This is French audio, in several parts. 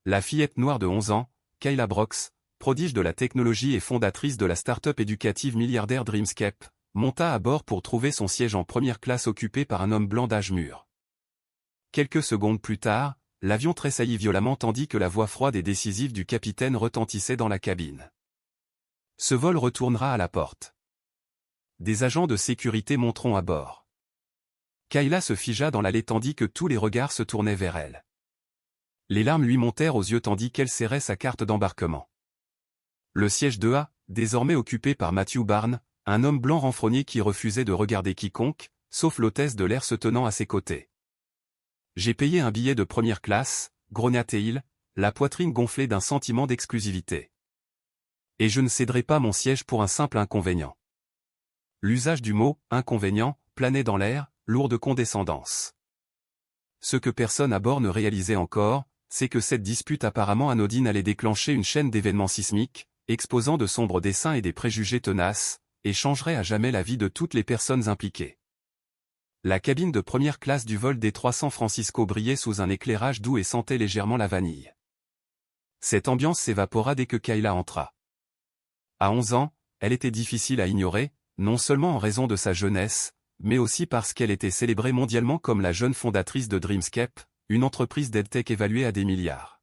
la fillette noire de 11 ans, Kayla Brox, prodige de la technologie et fondatrice de la start-up éducative milliardaire Dreamscape, monta à bord pour trouver son siège en première classe occupé par un homme blanc d'âge mûr. Quelques secondes plus tard, l'avion tressaillit violemment tandis que la voix froide et décisive du capitaine retentissait dans la cabine. Ce vol retournera à la porte. Des agents de sécurité monteront à bord. Kayla se figea dans l'allée tandis que tous les regards se tournaient vers elle. Les larmes lui montèrent aux yeux tandis qu'elle serrait sa carte d'embarquement. Le siège 2A, désormais occupé par Matthew Barnes, un homme blanc renfrogné qui refusait de regarder quiconque, sauf l'hôtesse de l'air se tenant à ses côtés. « J'ai payé un billet de première classe », grogna-t-il, la poitrine gonflée d'un sentiment d'exclusivité. « Et je ne céderai pas mon siège pour un simple inconvénient. » L'usage du mot « inconvénient » planait dans l'air, lourd de condescendance. Ce que personne à bord ne réalisait encore, c'est que cette dispute apparemment anodine allait déclencher une chaîne d'événements sismiques, exposant de sombres desseins et des préjugés tenaces, et changerait à jamais la vie de toutes les personnes impliquées. La cabine de première classe du vol Détroit San Francisco brillait sous un éclairage doux et sentait légèrement la vanille. Cette ambiance s'évapora dès que Kayla entra. À 11 ans, elle était difficile à ignorer, non seulement en raison de sa jeunesse, mais aussi parce qu'elle était célébrée mondialement comme la jeune fondatrice de Dreamscape, une entreprise d'EdTech évaluée à des milliards.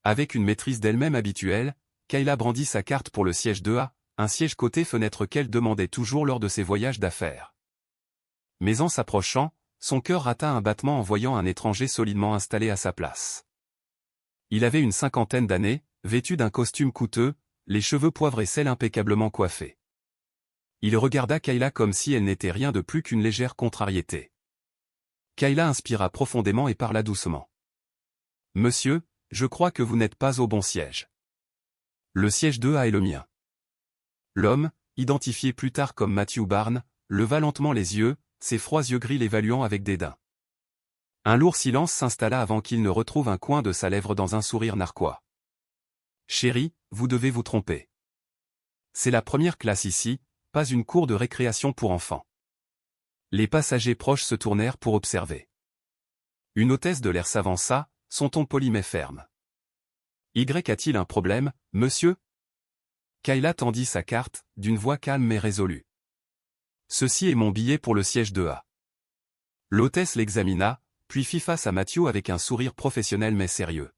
Avec une maîtrise d'elle-même habituelle, Kayla brandit sa carte pour le siège 2A, un siège côté fenêtre qu'elle demandait toujours lors de ses voyages d'affaires. Mais en s'approchant, son cœur rata un battement en voyant un étranger solidement installé à sa place. Il avait une cinquantaine d'années, vêtu d'un costume coûteux, les cheveux poivre et sel impeccablement coiffés. Il regarda Kayla comme si elle n'était rien de plus qu'une légère contrariété. Kayla inspira profondément et parla doucement. « Monsieur, je crois que vous n'êtes pas au bon siège. Le siège 2A est le mien. » L'homme, identifié plus tard comme Matthew Barnes, leva lentement les yeux, ses froids yeux gris l'évaluant avec dédain. Un lourd silence s'installa avant qu'il ne retrouve un coin de sa lèvre dans un sourire narquois. « Chérie, vous devez vous tromper. C'est la première classe ici, pas une cour de récréation pour enfants. » Les passagers proches se tournèrent pour observer. Une hôtesse de l'air s'avança, son ton poli mais ferme. « Y a-t-il un problème, monsieur ?» Kayla tendit sa carte, d'une voix calme mais résolue. « Ceci est mon billet pour le siège 2A. » L'hôtesse l'examina, puis fit face à Matthew avec un sourire professionnel mais sérieux.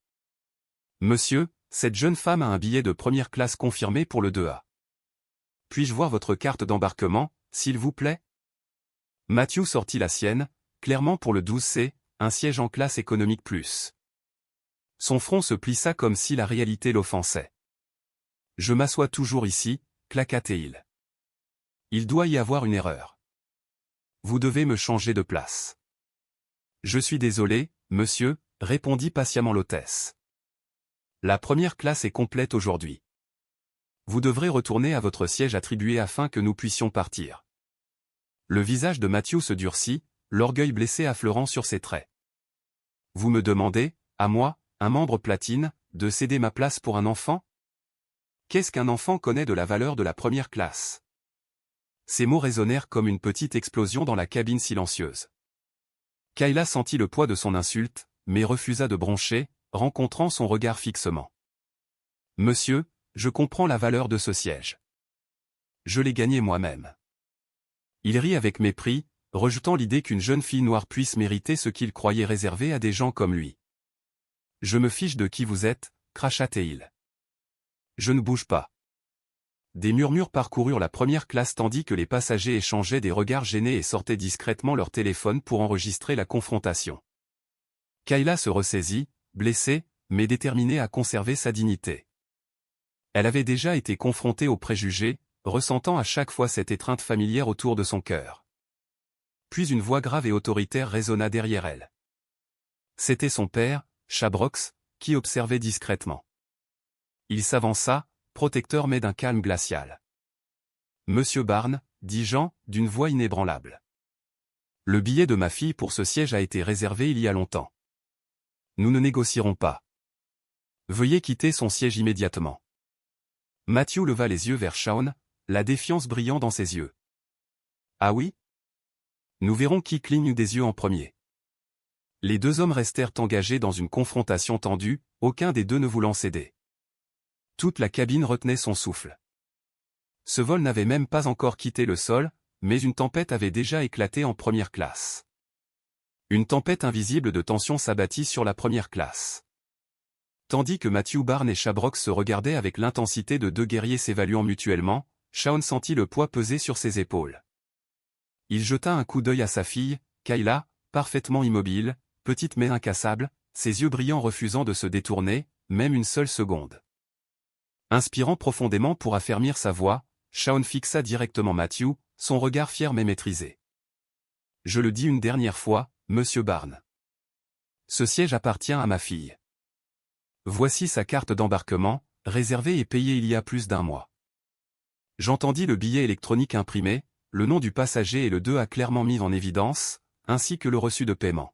« Monsieur, cette jeune femme a un billet de première classe confirmé pour le 2A. Puis-je voir votre carte d'embarquement, s'il vous plaît ?» Matthew sortit la sienne, clairement pour le 12C, un siège en classe économique plus. Son front se plissa comme si la réalité l'offensait. « Je m'assois toujours ici, » claqua-t-il. « Il doit y avoir une erreur. Vous devez me changer de place. »« Je suis désolé, monsieur, » répondit patiemment l'hôtesse. « La première classe est complète aujourd'hui. Vous devrez retourner à votre siège attribué afin que nous puissions partir. » Le visage de Matthew se durcit, l'orgueil blessé affleurant sur ses traits. « Vous me demandez, à moi, un membre platine, de céder ma place pour un enfant ? Qu'est-ce qu'un enfant connaît de la valeur de la première classe ?» Ces mots résonnèrent comme une petite explosion dans la cabine silencieuse. Kayla sentit le poids de son insulte, mais refusa de broncher, rencontrant son regard fixement. « Monsieur, je comprends la valeur de ce siège. Je l'ai gagné moi-même. » Il rit avec mépris, rejetant l'idée qu'une jeune fille noire puisse mériter ce qu'il croyait réservé à des gens comme lui. « Je me fiche de qui vous êtes, » cracha-t-il. « Je ne bouge pas. » Des murmures parcoururent la première classe tandis que les passagers échangeaient des regards gênés et sortaient discrètement leur téléphone pour enregistrer la confrontation. Kayla se ressaisit, blessée, mais déterminée à conserver sa dignité. Elle avait déjà été confrontée aux préjugés, ressentant à chaque fois cette étreinte familière autour de son cœur. Puis une voix grave et autoritaire résonna derrière elle. C'était son père, Chabrox, qui observait discrètement. Il s'avança, protecteur mais d'un calme glacial. « Monsieur Barnes, » dit Jean, d'une voix inébranlable. « Le billet de ma fille pour ce siège a été réservé il y a longtemps. Nous ne négocierons pas. Veuillez quitter son siège immédiatement. » Matthew leva les yeux vers Shaun, la défiance brillant dans ses yeux. « Ah oui ? Nous verrons qui cligne des yeux en premier. » Les deux hommes restèrent engagés dans une confrontation tendue, aucun des deux ne voulant céder. Toute la cabine retenait son souffle. Ce vol n'avait même pas encore quitté le sol, mais une tempête avait déjà éclaté en première classe. Une tempête invisible de tension s'abattit sur la première classe. Tandis que Matthew Barnes et Shabrox se regardaient avec l'intensité de deux guerriers s'évaluant mutuellement, Shaun sentit le poids peser sur ses épaules. Il jeta un coup d'œil à sa fille, Kayla, parfaitement immobile, petite mais incassable, ses yeux brillants refusant de se détourner, même une seule seconde. Inspirant profondément pour affermir sa voix, Shaun fixa directement Matthew, son regard fier mais maîtrisé. « Je le dis une dernière fois, Monsieur Barnes. Ce siège appartient à ma fille. Voici sa carte d'embarquement, réservée et payée il y a plus d'un mois. » J'entendis le billet électronique imprimé, le nom du passager et le 2A clairement mis en évidence, ainsi que le reçu de paiement.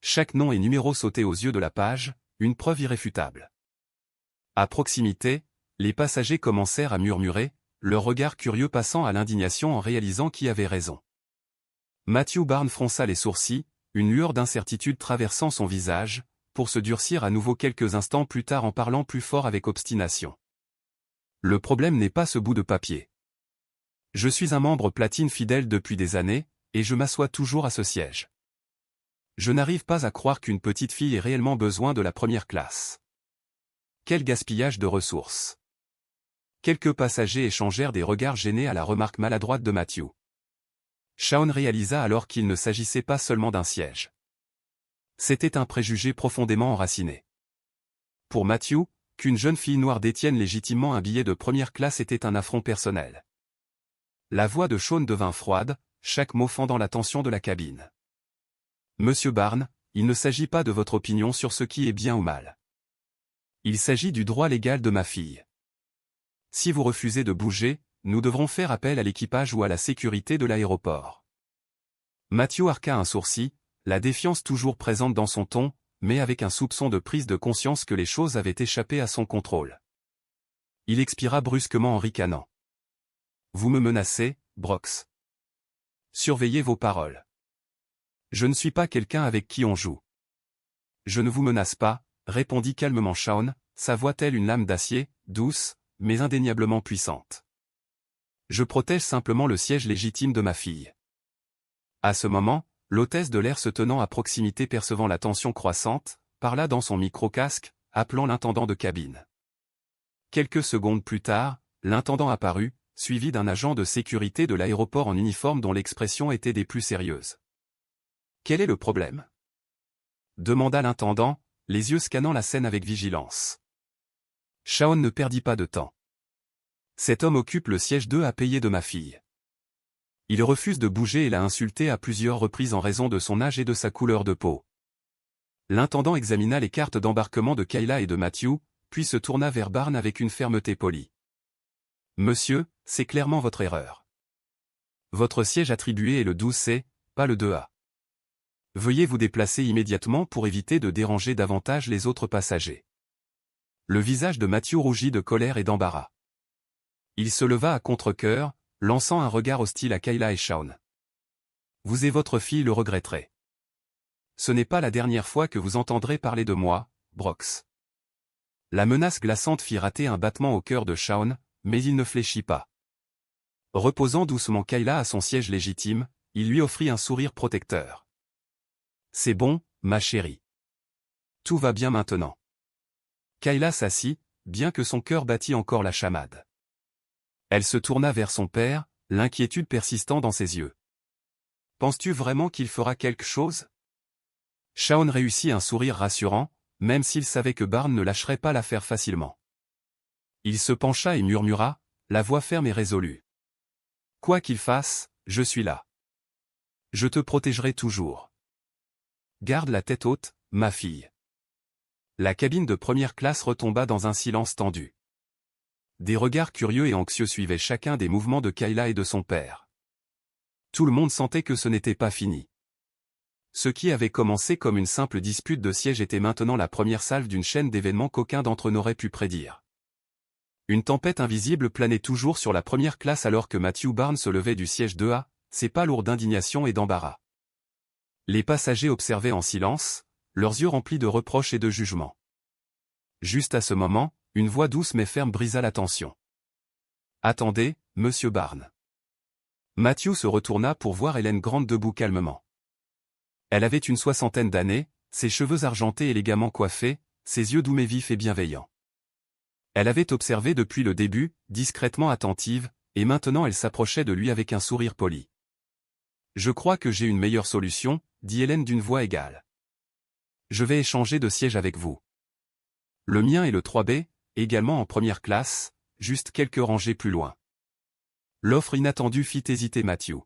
Chaque nom et numéro sautait aux yeux de la page, une preuve irréfutable. À proximité, les passagers commencèrent à murmurer, leur regard curieux passant à l'indignation en réalisant qui avait raison. Matthew Barnes fronça les sourcils, une lueur d'incertitude traversant son visage, pour se durcir à nouveau quelques instants plus tard en parlant plus fort avec obstination. Le problème n'est pas ce bout de papier. Je suis un membre platine fidèle depuis des années, et je m'assois toujours à ce siège. Je n'arrive pas à croire qu'une petite fille ait réellement besoin de la première classe. Quel gaspillage de ressources. Quelques passagers échangèrent des regards gênés à la remarque maladroite de Matthew. Shaun réalisa alors qu'il ne s'agissait pas seulement d'un siège. C'était un préjugé profondément enraciné. Pour Matthew, qu'une jeune fille noire détienne légitimement un billet de première classe était un affront personnel. La voix de Shaun devint froide, chaque mot fendant la tension de la cabine. « Monsieur Barnes, il ne s'agit pas de votre opinion sur ce qui est bien ou mal. Il s'agit du droit légal de ma fille. Si vous refusez de bouger, nous devrons faire appel à l'équipage ou à la sécurité de l'aéroport. » Matthew arqua un sourcil, la défiance toujours présente dans son ton, mais avec un soupçon de prise de conscience que les choses avaient échappé à son contrôle. Il expira brusquement en ricanant. « Vous me menacez, Brox. Surveillez vos paroles. Je ne suis pas quelqu'un avec qui on joue. » « Je ne vous menace pas, » répondit calmement Shaun, sa voix telle une lame d'acier, douce, mais indéniablement puissante. « Je protège simplement le siège légitime de ma fille. » À ce moment, l'hôtesse de l'air se tenant à proximité percevant la tension croissante, parla dans son micro-casque, appelant l'intendant de cabine. Quelques secondes plus tard, l'intendant apparut, suivi d'un agent de sécurité de l'aéroport en uniforme dont l'expression était des plus sérieuses. « Quel est le problème ? » demanda l'intendant, les yeux scannant la scène avec vigilance. Shaun ne perdit pas de temps. « Cet homme occupe le siège 2 à payer de ma fille. Il refuse de bouger et l'a insulté à plusieurs reprises en raison de son âge et de sa couleur de peau. » L'intendant examina les cartes d'embarquement de Kayla et de Matthew, puis se tourna vers Barnes avec une fermeté polie. « Monsieur, c'est clairement votre erreur. Votre siège attribué est le 12C, pas le 2A. Veuillez vous déplacer immédiatement pour éviter de déranger davantage les autres passagers. » Le visage de Matthew rougit de colère et d'embarras. Il se leva à contre-cœur, lançant un regard hostile à Kayla et Shaun. « Vous et votre fille le regretterez. Ce n'est pas la dernière fois que vous entendrez parler de moi, Brox. » La menace glaçante fit rater un battement au cœur de Shaun, mais il ne fléchit pas. Reposant doucement Kayla à son siège légitime, il lui offrit un sourire protecteur. « C'est bon, ma chérie. Tout va bien maintenant. » Kayla s'assit, bien que son cœur battît encore la chamade. Elle se tourna vers son père, l'inquiétude persistant dans ses yeux. « Penses-tu vraiment qu'il fera quelque chose ?» Shaun réussit un sourire rassurant, même s'il savait que Barnes ne lâcherait pas l'affaire facilement. Il se pencha et murmura, la voix ferme et résolue. « Quoi qu'il fasse, je suis là. Je te protégerai toujours. Garde la tête haute, ma fille. » La cabine de première classe retomba dans un silence tendu. Des regards curieux et anxieux suivaient chacun des mouvements de Kayla et de son père. Tout le monde sentait que ce n'était pas fini. Ce qui avait commencé comme une simple dispute de siège était maintenant la première salve d'une chaîne d'événements qu'aucun d'entre eux n'aurait pu prédire. Une tempête invisible planait toujours sur la première classe alors que Matthew Barnes se levait du siège 2A, ses pas lourds d'indignation et d'embarras. Les passagers observaient en silence, leurs yeux remplis de reproches et de jugement. Juste à ce moment, une voix douce mais ferme brisa la tension. « Attendez, monsieur Barnes. » Matthew se retourna pour voir Hélène Grant debout calmement. Elle avait une soixantaine d'années, ses cheveux argentés élégamment coiffés, ses yeux doux mais vifs et bienveillants. Elle avait observé depuis le début, discrètement attentive, et maintenant elle s'approchait de lui avec un sourire poli. « Je crois que j'ai une meilleure solution, » dit Hélène d'une voix égale. « Je vais échanger de siège avec vous. Le mien est le 3B, également en première classe, juste quelques rangées plus loin. » L'offre inattendue fit hésiter Matthew.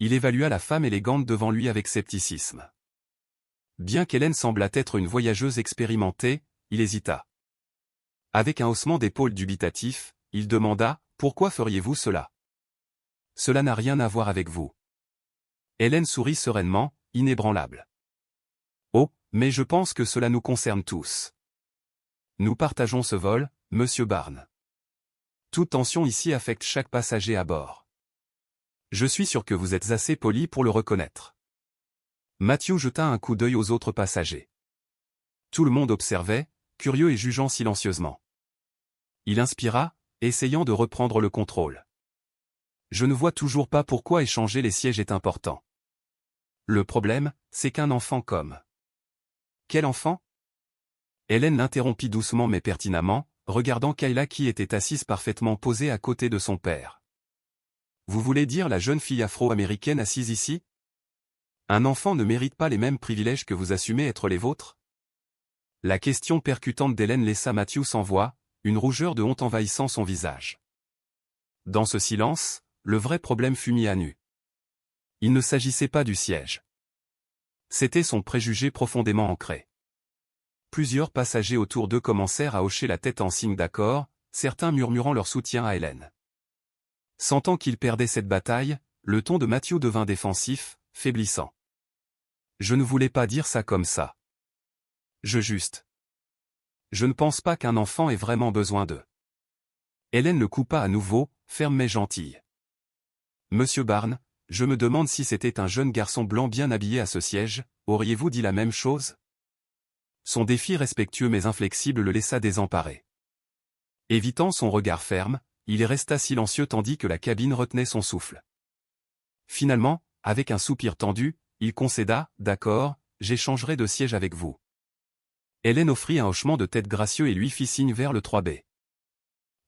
Il évalua la femme élégante devant lui avec scepticisme. Bien qu'Hélène semblât être une voyageuse expérimentée, il hésita. Avec un haussement d'épaules dubitatif, il demanda « Pourquoi feriez-vous cela ?»« Cela n'a rien à voir avec vous. » Hélène sourit sereinement, inébranlable. « Oh, mais je pense que cela nous concerne tous. Nous partageons ce vol, monsieur Barnes. Toute tension ici affecte chaque passager à bord. Je suis sûr que vous êtes assez poli pour le reconnaître. » Matthew jeta un coup d'œil aux autres passagers. Tout le monde observait, curieux et jugeant silencieusement. Il inspira, essayant de reprendre le contrôle. « Je ne vois toujours pas pourquoi échanger les sièges est important. Le problème, c'est qu'un enfant comme... » « Quel enfant ?» Hélène l'interrompit doucement mais pertinemment, regardant Kayla qui était assise parfaitement posée à côté de son père. « Vous voulez dire la jeune fille afro-américaine assise ici ? Un enfant ne mérite pas les mêmes privilèges que vous assumez être les vôtres ?» La question percutante d'Hélène laissa Matthew sans voix, une rougeur de honte envahissant son visage. Dans ce silence, le vrai problème fut mis à nu. Il ne s'agissait pas du siège. C'était son préjugé profondément ancré. Plusieurs passagers autour d'eux commencèrent à hocher la tête en signe d'accord, certains murmurant leur soutien à Hélène. Sentant qu'il perdait cette bataille, le ton de Matthew devint défensif, faiblissant. « Je ne voulais pas dire ça comme ça. Je ne pense pas qu'un enfant ait vraiment besoin d'eux. » Hélène le coupa à nouveau, ferme mais gentille. « Monsieur Barnes, je me demande si c'était un jeune garçon blanc bien habillé à ce siège, auriez-vous dit la même chose ?» Son défi respectueux mais inflexible le laissa désemparé. Évitant son regard ferme, il resta silencieux tandis que la cabine retenait son souffle. Finalement, avec un soupir tendu, il concéda « D'accord, j'échangerai de siège avec vous. » Hélène offrit un hochement de tête gracieux et lui fit signe vers le 3B.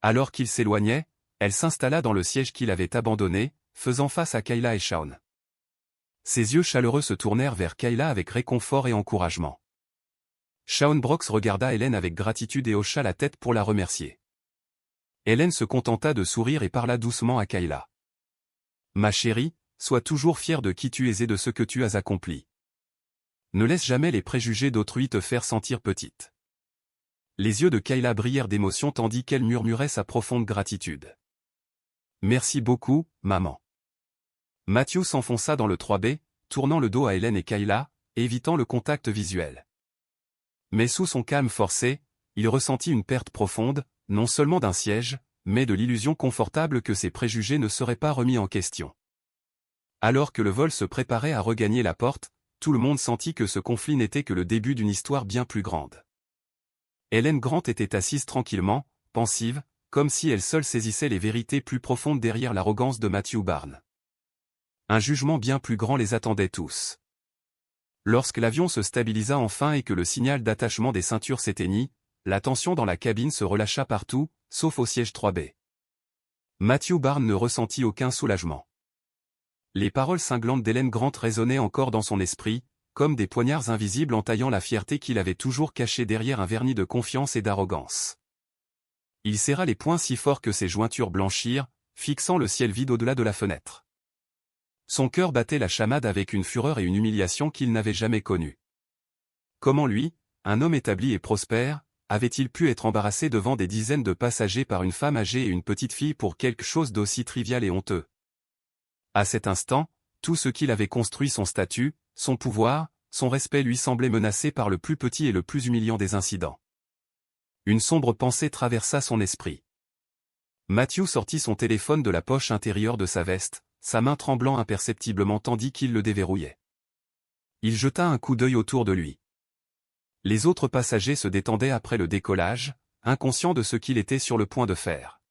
Alors qu'il s'éloignait, elle s'installa dans le siège qu'il avait abandonné, faisant face à Kayla et Shawn. Ses yeux chaleureux se tournèrent vers Kayla avec réconfort et encouragement. Shawn Brox regarda Hélène avec gratitude et hocha la tête pour la remercier. Hélène se contenta de sourire et parla doucement à Kayla. « Ma chérie, sois toujours fière de qui tu es et de ce que tu as accompli. Ne laisse jamais les préjugés d'autrui te faire sentir petite. » Les yeux de Kayla brillèrent d'émotion tandis qu'elle murmurait sa profonde gratitude. « Merci beaucoup, maman. » Matthew s'enfonça dans le 3B, tournant le dos à Hélène et Kayla, évitant le contact visuel. Mais sous son calme forcé, il ressentit une perte profonde, non seulement d'un siège, mais de l'illusion confortable que ses préjugés ne seraient pas remis en question. Alors que le vol se préparait à regagner la porte, tout le monde sentit que ce conflit n'était que le début d'une histoire bien plus grande. Hélène Grant était assise tranquillement, pensive, comme si elle seule saisissait les vérités plus profondes derrière l'arrogance de Matthew Barnes. Un jugement bien plus grand les attendait tous. Lorsque l'avion se stabilisa enfin et que le signal d'attachement des ceintures s'éteignit, la tension dans la cabine se relâcha partout, sauf au siège 3B. Matthew Barnes ne ressentit aucun soulagement. Les paroles cinglantes d'Hélène Grant résonnaient encore dans son esprit, comme des poignards invisibles entaillant la fierté qu'il avait toujours cachée derrière un vernis de confiance et d'arrogance. Il serra les poings si fort que ses jointures blanchirent, fixant le ciel vide au-delà de la fenêtre. Son cœur battait la chamade avec une fureur et une humiliation qu'il n'avait jamais connues. Comment lui, un homme établi et prospère, avait-il pu être embarrassé devant des dizaines de passagers par une femme âgée et une petite fille pour quelque chose d'aussi trivial et honteux? À cet instant, tout ce qu'il avait construit, son statut, son pouvoir, son respect lui semblait menacé par le plus petit et le plus humiliant des incidents. Une sombre pensée traversa son esprit. Matthew sortit son téléphone de la poche intérieure de sa veste, sa main tremblant imperceptiblement tandis qu'il le déverrouillait. Il jeta un coup d'œil autour de lui. Les autres passagers se détendaient après le décollage, inconscients de ce qu'il était sur le point de faire.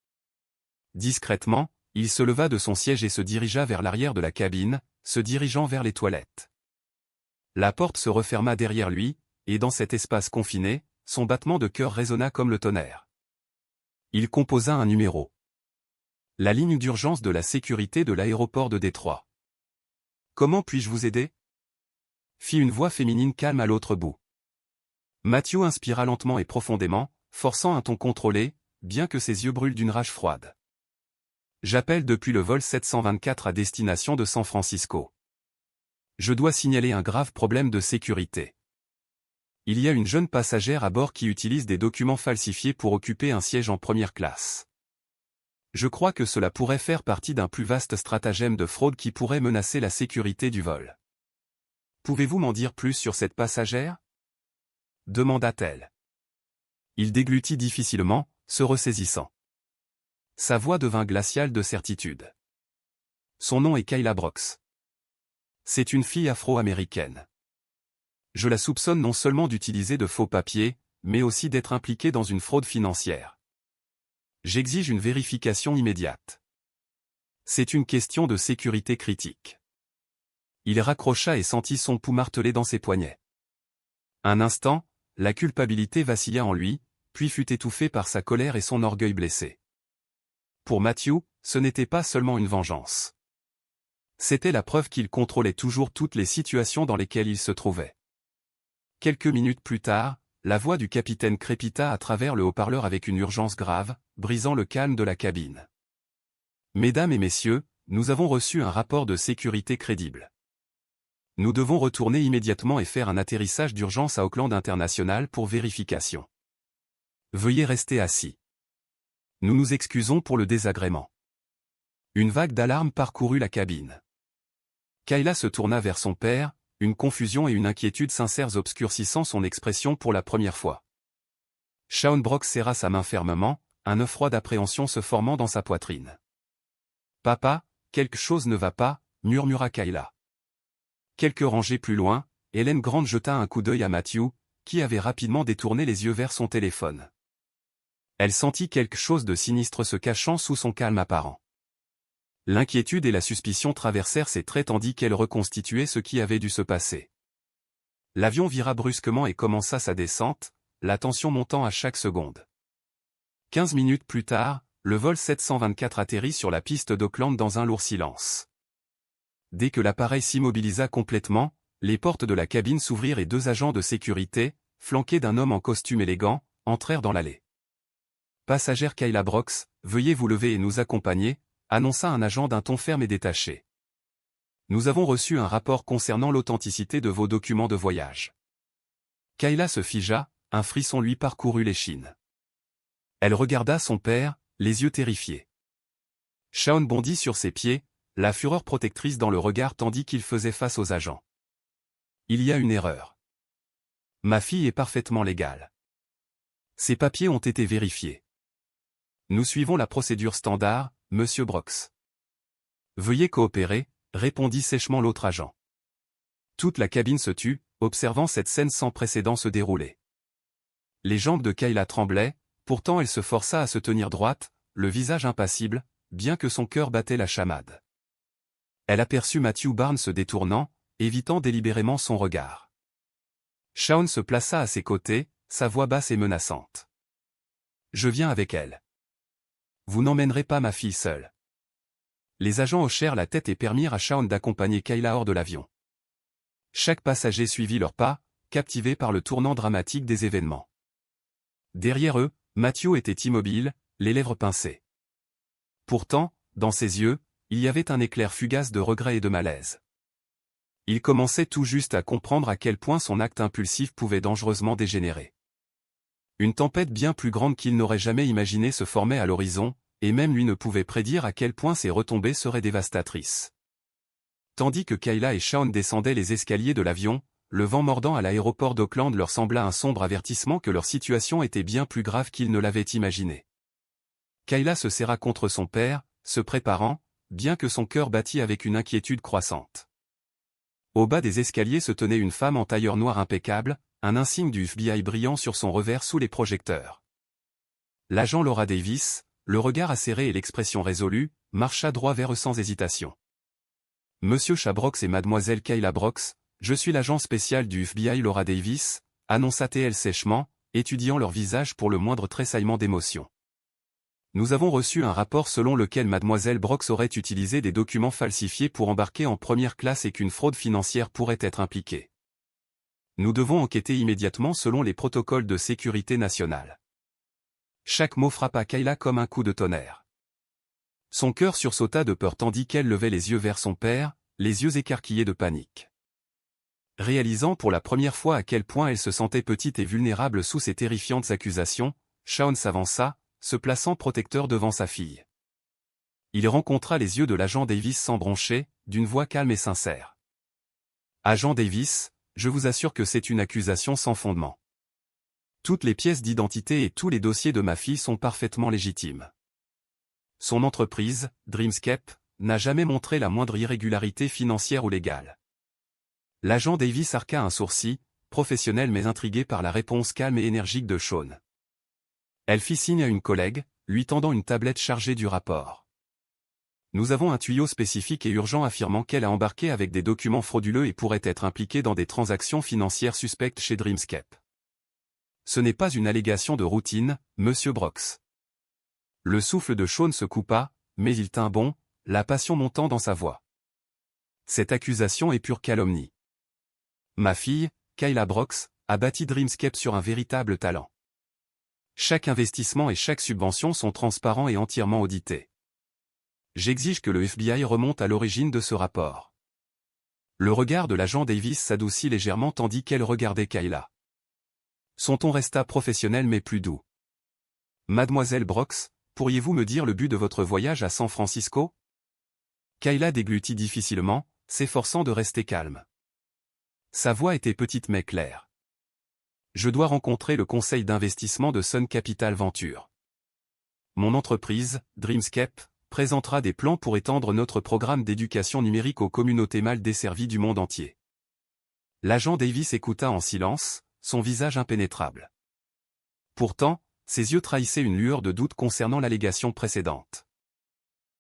Discrètement, il se leva de son siège et se dirigea vers l'arrière de la cabine, se dirigeant vers les toilettes. La porte se referma derrière lui, et dans cet espace confiné, son battement de cœur résonna comme le tonnerre. Il composa un numéro. La ligne d'urgence de la sécurité de l'aéroport de Détroit. « Comment puis-je vous aider ?» fit une voix féminine calme à l'autre bout. Matthew inspira lentement et profondément, forçant un ton contrôlé, bien que ses yeux brûlent d'une rage froide. « J'appelle depuis le vol 724 à destination de San Francisco. Je dois signaler un grave problème de sécurité. Il y a une jeune passagère à bord qui utilise des documents falsifiés pour occuper un siège en première classe. Je crois que cela pourrait faire partie d'un plus vaste stratagème de fraude qui pourrait menacer la sécurité du vol. Pouvez-vous m'en dire plus sur cette passagère ? Demanda-t-elle. Il déglutit difficilement, se ressaisissant. Sa voix devint glaciale de certitude. Son nom est Kayla Brooks. C'est une fille afro-américaine. Je la soupçonne non seulement d'utiliser de faux papiers, mais aussi d'être impliquée dans une fraude financière. J'exige une vérification immédiate. C'est une question de sécurité critique. Il raccrocha et sentit son pouls martelé dans ses poignets. Un instant, la culpabilité vacilla en lui, puis fut étouffée par sa colère et son orgueil blessé. Pour Matthew, ce n'était pas seulement une vengeance. C'était la preuve qu'il contrôlait toujours toutes les situations dans lesquelles il se trouvait. Quelques minutes plus tard, la voix du capitaine crépita à travers le haut-parleur avec une urgence grave, brisant le calme de la cabine. « Mesdames et messieurs, nous avons reçu un rapport de sécurité crédible. Nous devons retourner immédiatement et faire un atterrissage d'urgence à Auckland International pour vérification. Veuillez rester assis. Nous nous excusons pour le désagrément. » Une vague d'alarme parcourut la cabine. Kayla se tourna vers son père, une confusion et une inquiétude sincères obscurcissant son expression pour la première fois. Shaun Brooks serra sa main fermement, un œuf froid d'appréhension se formant dans sa poitrine. « Papa, quelque chose ne va pas, » murmura Kayla. Quelques rangées plus loin, Hélène Grant jeta un coup d'œil à Matthew, qui avait rapidement détourné les yeux vers son téléphone. Elle sentit quelque chose de sinistre se cachant sous son calme apparent. L'inquiétude et la suspicion traversèrent ses traits tandis qu'elle reconstituait ce qui avait dû se passer. L'avion vira brusquement et commença sa descente, la tension montant à chaque seconde. 15 minutes plus tard, le vol 724 atterrit sur la piste d'Auckland dans un lourd silence. Dès que l'appareil s'immobilisa complètement, les portes de la cabine s'ouvrirent et deux agents de sécurité, flanqués d'un homme en costume élégant, entrèrent dans l'allée. « Passagère Kayla Brooks, veuillez vous lever et nous accompagner », annonça un agent d'un ton ferme et détaché. « Nous avons reçu un rapport concernant l'authenticité de vos documents de voyage. » Kayla se figea, un frisson lui parcourut l'échine. Elle regarda son père, les yeux terrifiés. Shaun bondit sur ses pieds, la fureur protectrice dans le regard tandis qu'il faisait face aux agents. « Il y a une erreur. Ma fille est parfaitement légale. Ses papiers ont été vérifiés. Nous suivons la procédure standard, Monsieur Brooks. »« Veuillez coopérer, » répondit sèchement l'autre agent. Toute la cabine se tut, observant cette scène sans précédent se dérouler. Les jambes de Kayla tremblaient, pourtant elle se força à se tenir droite, le visage impassible, bien que son cœur battait la chamade. Elle aperçut Matthew Barnes se détournant, évitant délibérément son regard. Shaun se plaça à ses côtés, sa voix basse et menaçante. « Je viens avec elle. Vous n'emmènerez pas ma fille seule. » Les agents hochèrent la tête et permirent à Shaun d'accompagner Kayla hors de l'avion. Chaque passager suivit leurs pas, captivé par le tournant dramatique des événements. Derrière eux, Matthew était immobile, les lèvres pincées. Pourtant, dans ses yeux, il y avait un éclair fugace de regret et de malaise. Il commençait tout juste à comprendre à quel point son acte impulsif pouvait dangereusement dégénérer. Une tempête bien plus grande qu'il n'aurait jamais imaginé se formait à l'horizon, et même lui ne pouvait prédire à quel point ses retombées seraient dévastatrices. Tandis que Kayla et Shaun descendaient les escaliers de l'avion, le vent mordant à l'aéroport d'Auckland leur sembla un sombre avertissement que leur situation était bien plus grave qu'ils ne l'avaient imaginé. Kayla se serra contre son père, se préparant, bien que son cœur battît avec une inquiétude croissante. Au bas des escaliers se tenait une femme en tailleur noir impeccable, un insigne du FBI brillant sur son revers sous les projecteurs. L'agent Laura Davis, le regard acéré et l'expression résolue, marcha droit vers eux sans hésitation. « Monsieur Chabrox et mademoiselle Kayla Brox, je suis l'agent spécial du FBI Laura Davis », annonça-t-elle sèchement, étudiant leur visage pour le moindre tressaillement d'émotion. « Nous avons reçu un rapport selon lequel mademoiselle Brox aurait utilisé des documents falsifiés pour embarquer en première classe et qu'une fraude financière pourrait être impliquée. Nous devons enquêter immédiatement selon les protocoles de sécurité nationale. » Chaque mot frappa Kayla comme un coup de tonnerre. Son cœur sursauta de peur tandis qu'elle levait les yeux vers son père, les yeux écarquillés de panique. Réalisant pour la première fois à quel point elle se sentait petite et vulnérable sous ces terrifiantes accusations, Shawn s'avança, se plaçant protecteur devant sa fille. Il rencontra les yeux de l'agent Davis sans broncher, d'une voix calme et sincère. « Agent Davis, je vous assure que c'est une accusation sans fondement. Toutes les pièces d'identité et tous les dossiers de ma fille sont parfaitement légitimes. Son entreprise, Dreamscape, n'a jamais montré la moindre irrégularité financière ou légale. » L'agent Davis arqua un sourcil, professionnel mais intrigué par la réponse calme et énergique de Shawn. Elle fit signe à une collègue, lui tendant une tablette chargée du rapport. « Nous avons un tuyau spécifique et urgent affirmant qu'elle a embarqué avec des documents frauduleux et pourrait être impliquée dans des transactions financières suspectes chez Dreamscape. Ce n'est pas une allégation de routine, Monsieur Brox. » Le souffle de Shawn se coupa, mais il tint bon, la passion montant dans sa voix. « Cette accusation est pure calomnie. Ma fille, Kayla Brox, a bâti Dreamscape sur un véritable talent. Chaque investissement et chaque subvention sont transparents et entièrement audités. J'exige que le FBI remonte à l'origine de ce rapport. » Le regard de l'agent Davis s'adoucit légèrement tandis qu'elle regardait Kayla. Son ton resta professionnel mais plus doux. « Mademoiselle Brox, pourriez-vous me dire le but de votre voyage à San Francisco ?» Kayla déglutit difficilement, s'efforçant de rester calme. Sa voix était petite mais claire. « Je dois rencontrer le conseil d'investissement de Sun Capital Venture. Mon entreprise, Dreamscape, présentera des plans pour étendre notre programme d'éducation numérique aux communautés mal desservies du monde entier. » L'agent Davis écouta en silence, son visage impénétrable. Pourtant, ses yeux trahissaient une lueur de doute concernant l'allégation précédente.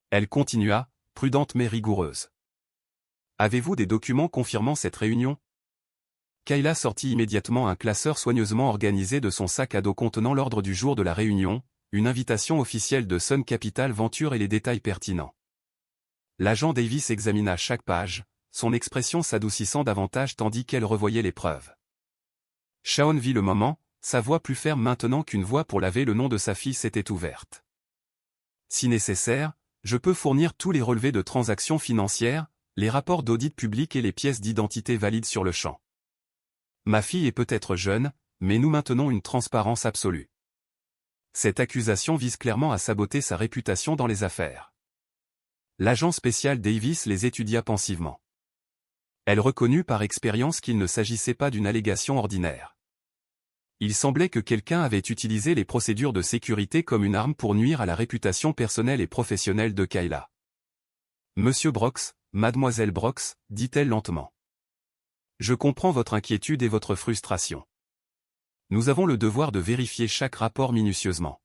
Elle continua, prudente mais rigoureuse. « Avez-vous des documents confirmant cette réunion ?» Kayla sortit immédiatement un classeur soigneusement organisé de son sac à dos contenant l'ordre du jour de la réunion, une invitation officielle de Sun Capital Venture et les détails pertinents. L'agent Davis examina chaque page, son expression s'adoucissant davantage tandis qu'elle revoyait les preuves. Shawn vit le moment, sa voix plus ferme maintenant qu'une voix pour laver le nom de sa fille s'était ouverte. « Si nécessaire, je peux fournir tous les relevés de transactions financières, les rapports d'audit public et les pièces d'identité valides sur le champ. Ma fille est peut-être jeune, mais nous maintenons une transparence absolue. Cette accusation vise clairement à saboter sa réputation dans les affaires. » L'agent spécial Davis les étudia pensivement. Elle reconnut par expérience qu'il ne s'agissait pas d'une allégation ordinaire. Il semblait que quelqu'un avait utilisé les procédures de sécurité comme une arme pour nuire à la réputation personnelle et professionnelle de Kayla. « Monsieur Brox, mademoiselle Brox, dit-elle lentement. Je comprends votre inquiétude et votre frustration. Nous avons le devoir de vérifier chaque rapport minutieusement.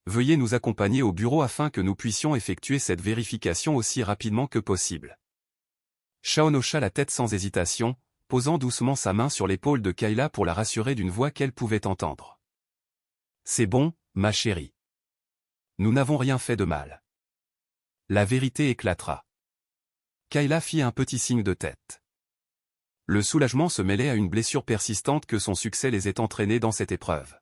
Veuillez nous accompagner au bureau afin que nous puissions effectuer cette vérification aussi rapidement que possible. » Shawn hocha la tête sans hésitation, posant doucement sa main sur l'épaule de Kayla pour la rassurer d'une voix qu'elle pouvait entendre. « C'est bon, ma chérie. Nous n'avons rien fait de mal. » La vérité éclatera. Kayla fit un petit signe de tête. Le soulagement se mêlait à une blessure persistante que son succès les ait entraînés dans cette épreuve.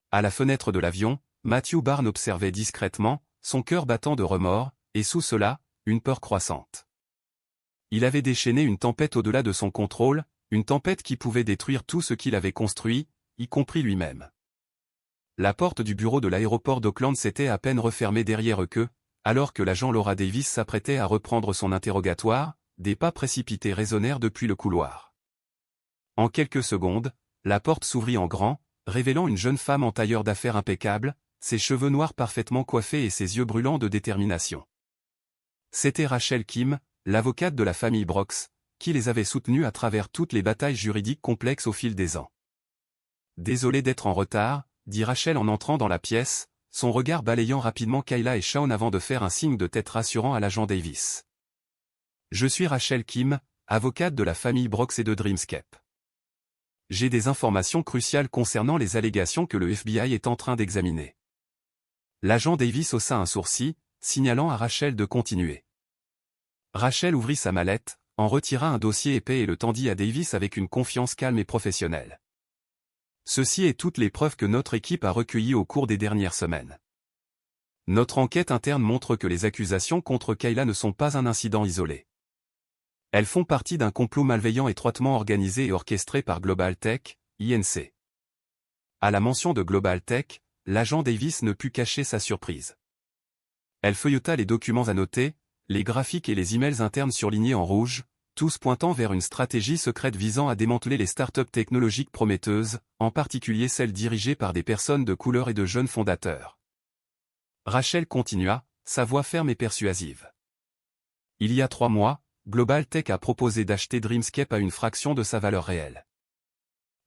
À la fenêtre de l'avion, Matthew Barnes observait discrètement, son cœur battant de remords, et sous cela, une peur croissante. Il avait déchaîné une tempête au-delà de son contrôle, une tempête qui pouvait détruire tout ce qu'il avait construit, y compris lui-même. La porte du bureau de l'aéroport d'Auckland s'était à peine refermée derrière eux que, alors que l'agent Laura Davis s'apprêtait à reprendre son interrogatoire, des pas précipités résonnèrent depuis le couloir. En quelques secondes, la porte s'ouvrit en grand, révélant une jeune femme en tailleur d'affaires impeccable, ses cheveux noirs parfaitement coiffés et ses yeux brûlants de détermination. C'était Rachel Kim, l'avocate de la famille Brox, qui les avait soutenus à travers toutes les batailles juridiques complexes au fil des ans. Désolé d'être en retard, dit Rachel en entrant dans la pièce, son regard balayant rapidement Kayla et Shawn avant de faire un signe de tête rassurant à l'agent Davis. Je suis Rachel Kim, avocate de la famille Brooks et de Dreamscape. J'ai des informations cruciales concernant les allégations que le FBI est en train d'examiner. L'agent Davis haussa un sourcil, signalant à Rachel de continuer. Rachel ouvrit sa mallette, en retira un dossier épais et le tendit à Davis avec une confiance calme et professionnelle. Ceci est toutes les preuves que notre équipe a recueillies au cours des dernières semaines. Notre enquête interne montre que les accusations contre Kayla ne sont pas un incident isolé. Elles font partie d'un complot malveillant étroitement organisé et orchestré par Global Tech, Inc. À la mention de Global Tech, l'agent Davis ne put cacher sa surprise. Elle feuilleta les documents annotés, les graphiques et les emails internes surlignés en rouge, tous pointant vers une stratégie secrète visant à démanteler les startups technologiques prometteuses, en particulier celles dirigées par des personnes de couleur et de jeunes fondateurs. Rachel continua, sa voix ferme et persuasive. Il y a 3 mois, Global Tech a proposé d'acheter Dreamscape à une fraction de sa valeur réelle.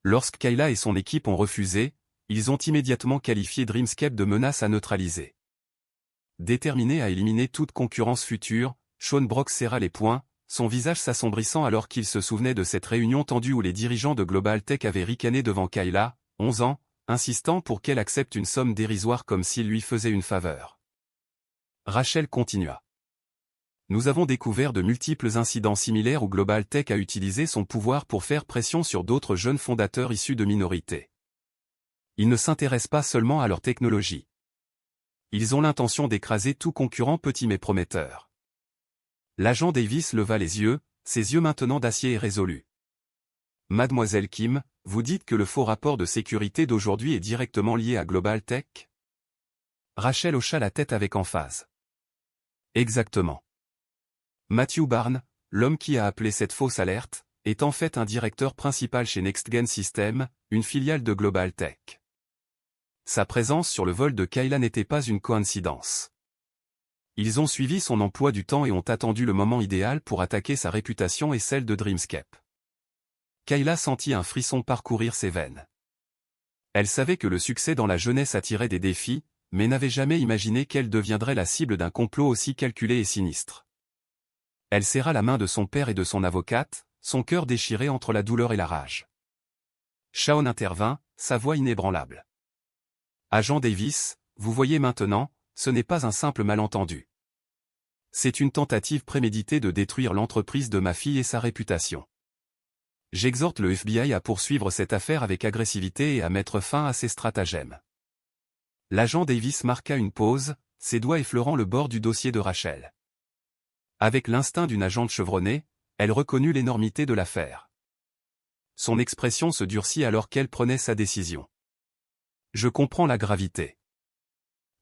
Lorsque Kayla et son équipe ont refusé, ils ont immédiatement qualifié Dreamscape de menace à neutraliser. Déterminé à éliminer toute concurrence future, Shawn Brooks serra les poings, son visage s'assombrissant alors qu'il se souvenait de cette réunion tendue où les dirigeants de Global Tech avaient ricané devant Kayla, 11 ans, insistant pour qu'elle accepte une somme dérisoire comme s'il lui faisait une faveur. Rachel continua. Nous avons découvert de multiples incidents similaires où Global Tech a utilisé son pouvoir pour faire pression sur d'autres jeunes fondateurs issus de minorités. Ils ne s'intéressent pas seulement à leur technologie. Ils ont l'intention d'écraser tout concurrent petit mais prometteur. L'agent Davis leva les yeux, ses yeux maintenant d'acier et résolus. Mademoiselle Kim, vous dites que le faux rapport de sécurité d'aujourd'hui est directement lié à Global Tech? Rachel hocha la tête avec emphase. Exactement. Matthew Barnes, l'homme qui a appelé cette fausse alerte, est en fait un directeur principal chez NextGen Systems, une filiale de Global Tech. Sa présence sur le vol de Kayla n'était pas une coïncidence. Ils ont suivi son emploi du temps et ont attendu le moment idéal pour attaquer sa réputation et celle de Dreamscape. Kayla sentit un frisson parcourir ses veines. Elle savait que le succès dans la jeunesse attirait des défis, mais n'avait jamais imaginé qu'elle deviendrait la cible d'un complot aussi calculé et sinistre. Elle serra la main de son père et de son avocate, son cœur déchiré entre la douleur et la rage. Shawn intervint, sa voix inébranlable. Agent Davis, vous voyez maintenant, ce n'est pas un simple malentendu. C'est une tentative préméditée de détruire l'entreprise de ma fille et sa réputation. J'exhorte le FBI à poursuivre cette affaire avec agressivité et à mettre fin à ses stratagèmes. L'agent Davis marqua une pause, ses doigts effleurant le bord du dossier de Rachel. Avec l'instinct d'une agente chevronnée, elle reconnut l'énormité de l'affaire. Son expression se durcit alors qu'elle prenait sa décision. Je comprends la gravité.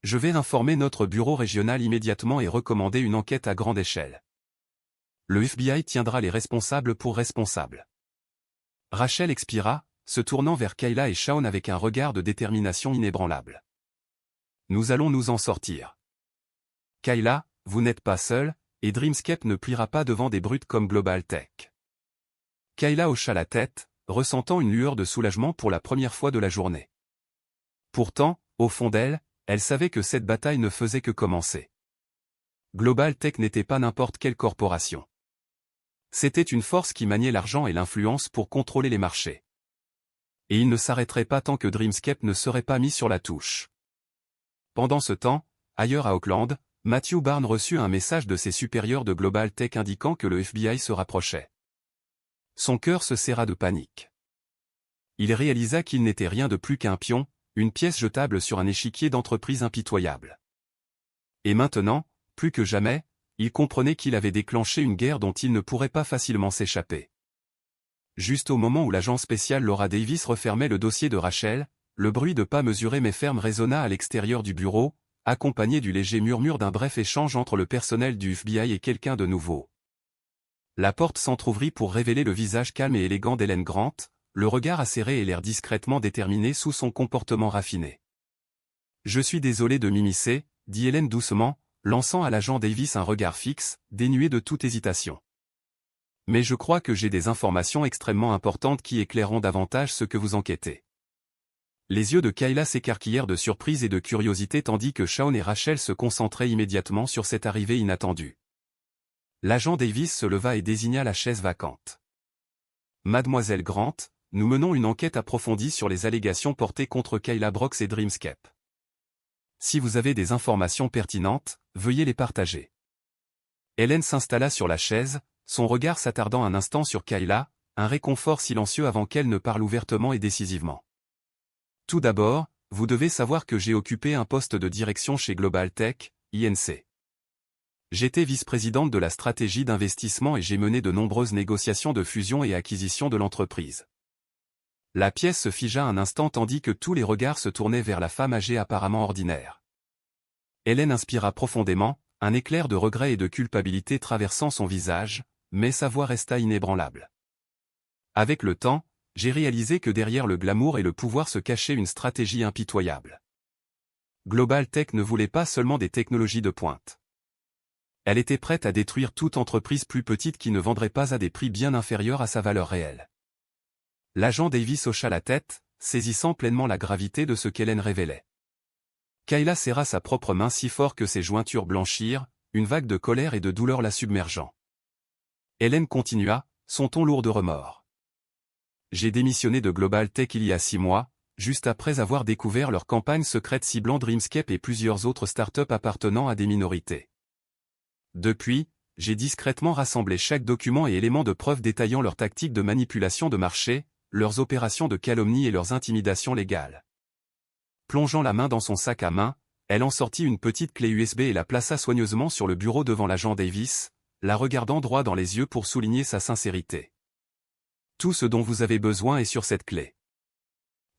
Je vais informer notre bureau régional immédiatement et recommander une enquête à grande échelle. Le FBI tiendra les responsables pour responsables. Rachel expira, se tournant vers Kayla et Shawn avec un regard de détermination inébranlable. Nous allons nous en sortir. Kayla, vous n'êtes pas seule, et Dreamscape ne pliera pas devant des brutes comme Global Tech. Kayla hocha la tête, ressentant une lueur de soulagement pour la première fois de la journée. Pourtant, au fond d'elle, elle savait que cette bataille ne faisait que commencer. Global Tech n'était pas n'importe quelle corporation. C'était une force qui maniait l'argent et l'influence pour contrôler les marchés. Et il ne s'arrêterait pas tant que Dreamscape ne serait pas mis sur la touche. Pendant ce temps, ailleurs à Auckland, Matthew Barnes reçut un message de ses supérieurs de Global Tech indiquant que le FBI se rapprochait. Son cœur se serra de panique. Il réalisa qu'il n'était rien de plus qu'un pion, une pièce jetable sur un échiquier d'entreprise impitoyable. Et maintenant, plus que jamais, il comprenait qu'il avait déclenché une guerre dont il ne pourrait pas facilement s'échapper. Juste au moment où l'agent spécial Laura Davis refermait le dossier de Rachel, le bruit de pas mesurés mais ferme résonna à l'extérieur du bureau, accompagné du léger murmure d'un bref échange entre le personnel du FBI et quelqu'un de nouveau. La porte s'entr'ouvrit pour révéler le visage calme et élégant d'Helen Grant, le regard acéré et l'air discrètement déterminé sous son comportement raffiné. « Je suis désolé de m'immiscer, » dit Helen doucement, lançant à l'agent Davis un regard fixe, dénué de toute hésitation. Mais je crois que j'ai des informations extrêmement importantes qui éclaireront davantage ce que vous enquêtez. Les yeux de Kayla s'écarquillèrent de surprise et de curiosité tandis que Shaun et Rachel se concentraient immédiatement sur cette arrivée inattendue. L'agent Davis se leva et désigna la chaise vacante. Mademoiselle Grant, nous menons une enquête approfondie sur les allégations portées contre Kayla Brooks et Dreamscape. Si vous avez des informations pertinentes, veuillez les partager. Hélène s'installa sur la chaise, son regard s'attardant un instant sur Kayla, un réconfort silencieux avant qu'elle ne parle ouvertement et décisivement. Tout d'abord, vous devez savoir que j'ai occupé un poste de direction chez Global Tech, Inc. J'étais vice-présidente de la stratégie d'investissement et j'ai mené de nombreuses négociations de fusion et acquisition de l'entreprise. La pièce se figea un instant tandis que tous les regards se tournaient vers la femme âgée apparemment ordinaire. Hélène inspira profondément, un éclair de regret et de culpabilité traversant son visage, mais sa voix resta inébranlable. Avec le temps, j'ai réalisé que derrière le glamour et le pouvoir se cachait une stratégie impitoyable. Global Tech ne voulait pas seulement des technologies de pointe. Elle était prête à détruire toute entreprise plus petite qui ne vendrait pas à des prix bien inférieurs à sa valeur réelle. L'agent Davis hocha la tête, saisissant pleinement la gravité de ce qu'Hélène révélait. Kayla serra sa propre main si fort que ses jointures blanchirent, une vague de colère et de douleur la submergeant. Hélène continua, son ton lourd de remords. J'ai démissionné de Global Tech il y a 6 mois, juste après avoir découvert leur campagne secrète ciblant Dreamscape et plusieurs autres startups appartenant à des minorités. Depuis, j'ai discrètement rassemblé chaque document et élément de preuve détaillant leurs tactiques de manipulation de marché, leurs opérations de calomnie et leurs intimidations légales. Plongeant la main dans son sac à main, elle en sortit une petite clé USB et la plaça soigneusement sur le bureau devant l'agent Davis, la regardant droit dans les yeux pour souligner sa sincérité. Tout ce dont vous avez besoin est sur cette clé.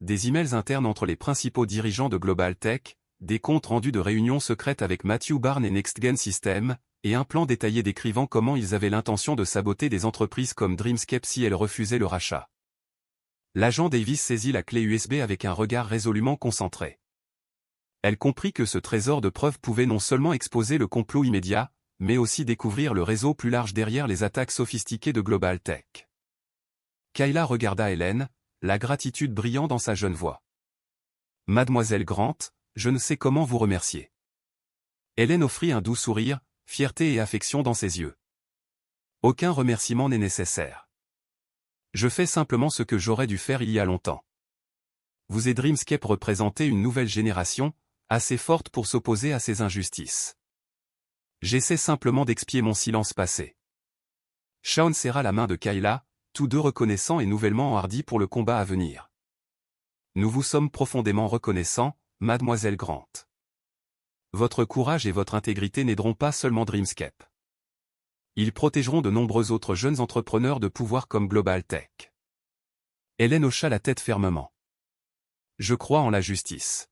Des emails internes entre les principaux dirigeants de Global Tech, des comptes rendus de réunions secrètes avec Matthew Barnes et NextGen Systems, et un plan détaillé décrivant comment ils avaient l'intention de saboter des entreprises comme Dreamscape si elles refusaient le rachat. L'agent Davis saisit la clé USB avec un regard résolument concentré. Elle comprit que ce trésor de preuves pouvait non seulement exposer le complot immédiat, mais aussi découvrir le réseau plus large derrière les attaques sophistiquées de Global Tech. Kayla regarda Hélène, la gratitude brillant dans sa jeune voix. Mademoiselle Grant, je ne sais comment vous remercier. Hélène offrit un doux sourire, fierté et affection dans ses yeux. Aucun remerciement n'est nécessaire. Je fais simplement ce que j'aurais dû faire il y a longtemps. Vous et Dreamscape représentez une nouvelle génération, assez forte pour s'opposer à ces injustices. J'essaie simplement d'expier mon silence passé. Shaun serra la main de Kayla, tous deux reconnaissants et nouvellement enhardis pour le combat à venir. Nous vous sommes profondément reconnaissants, Mademoiselle Grant. Votre courage et votre intégrité n'aideront pas seulement Dreamscape. Ils protégeront de nombreux autres jeunes entrepreneurs de pouvoir comme Global Tech. Hélène hocha la tête fermement. Je crois en la justice.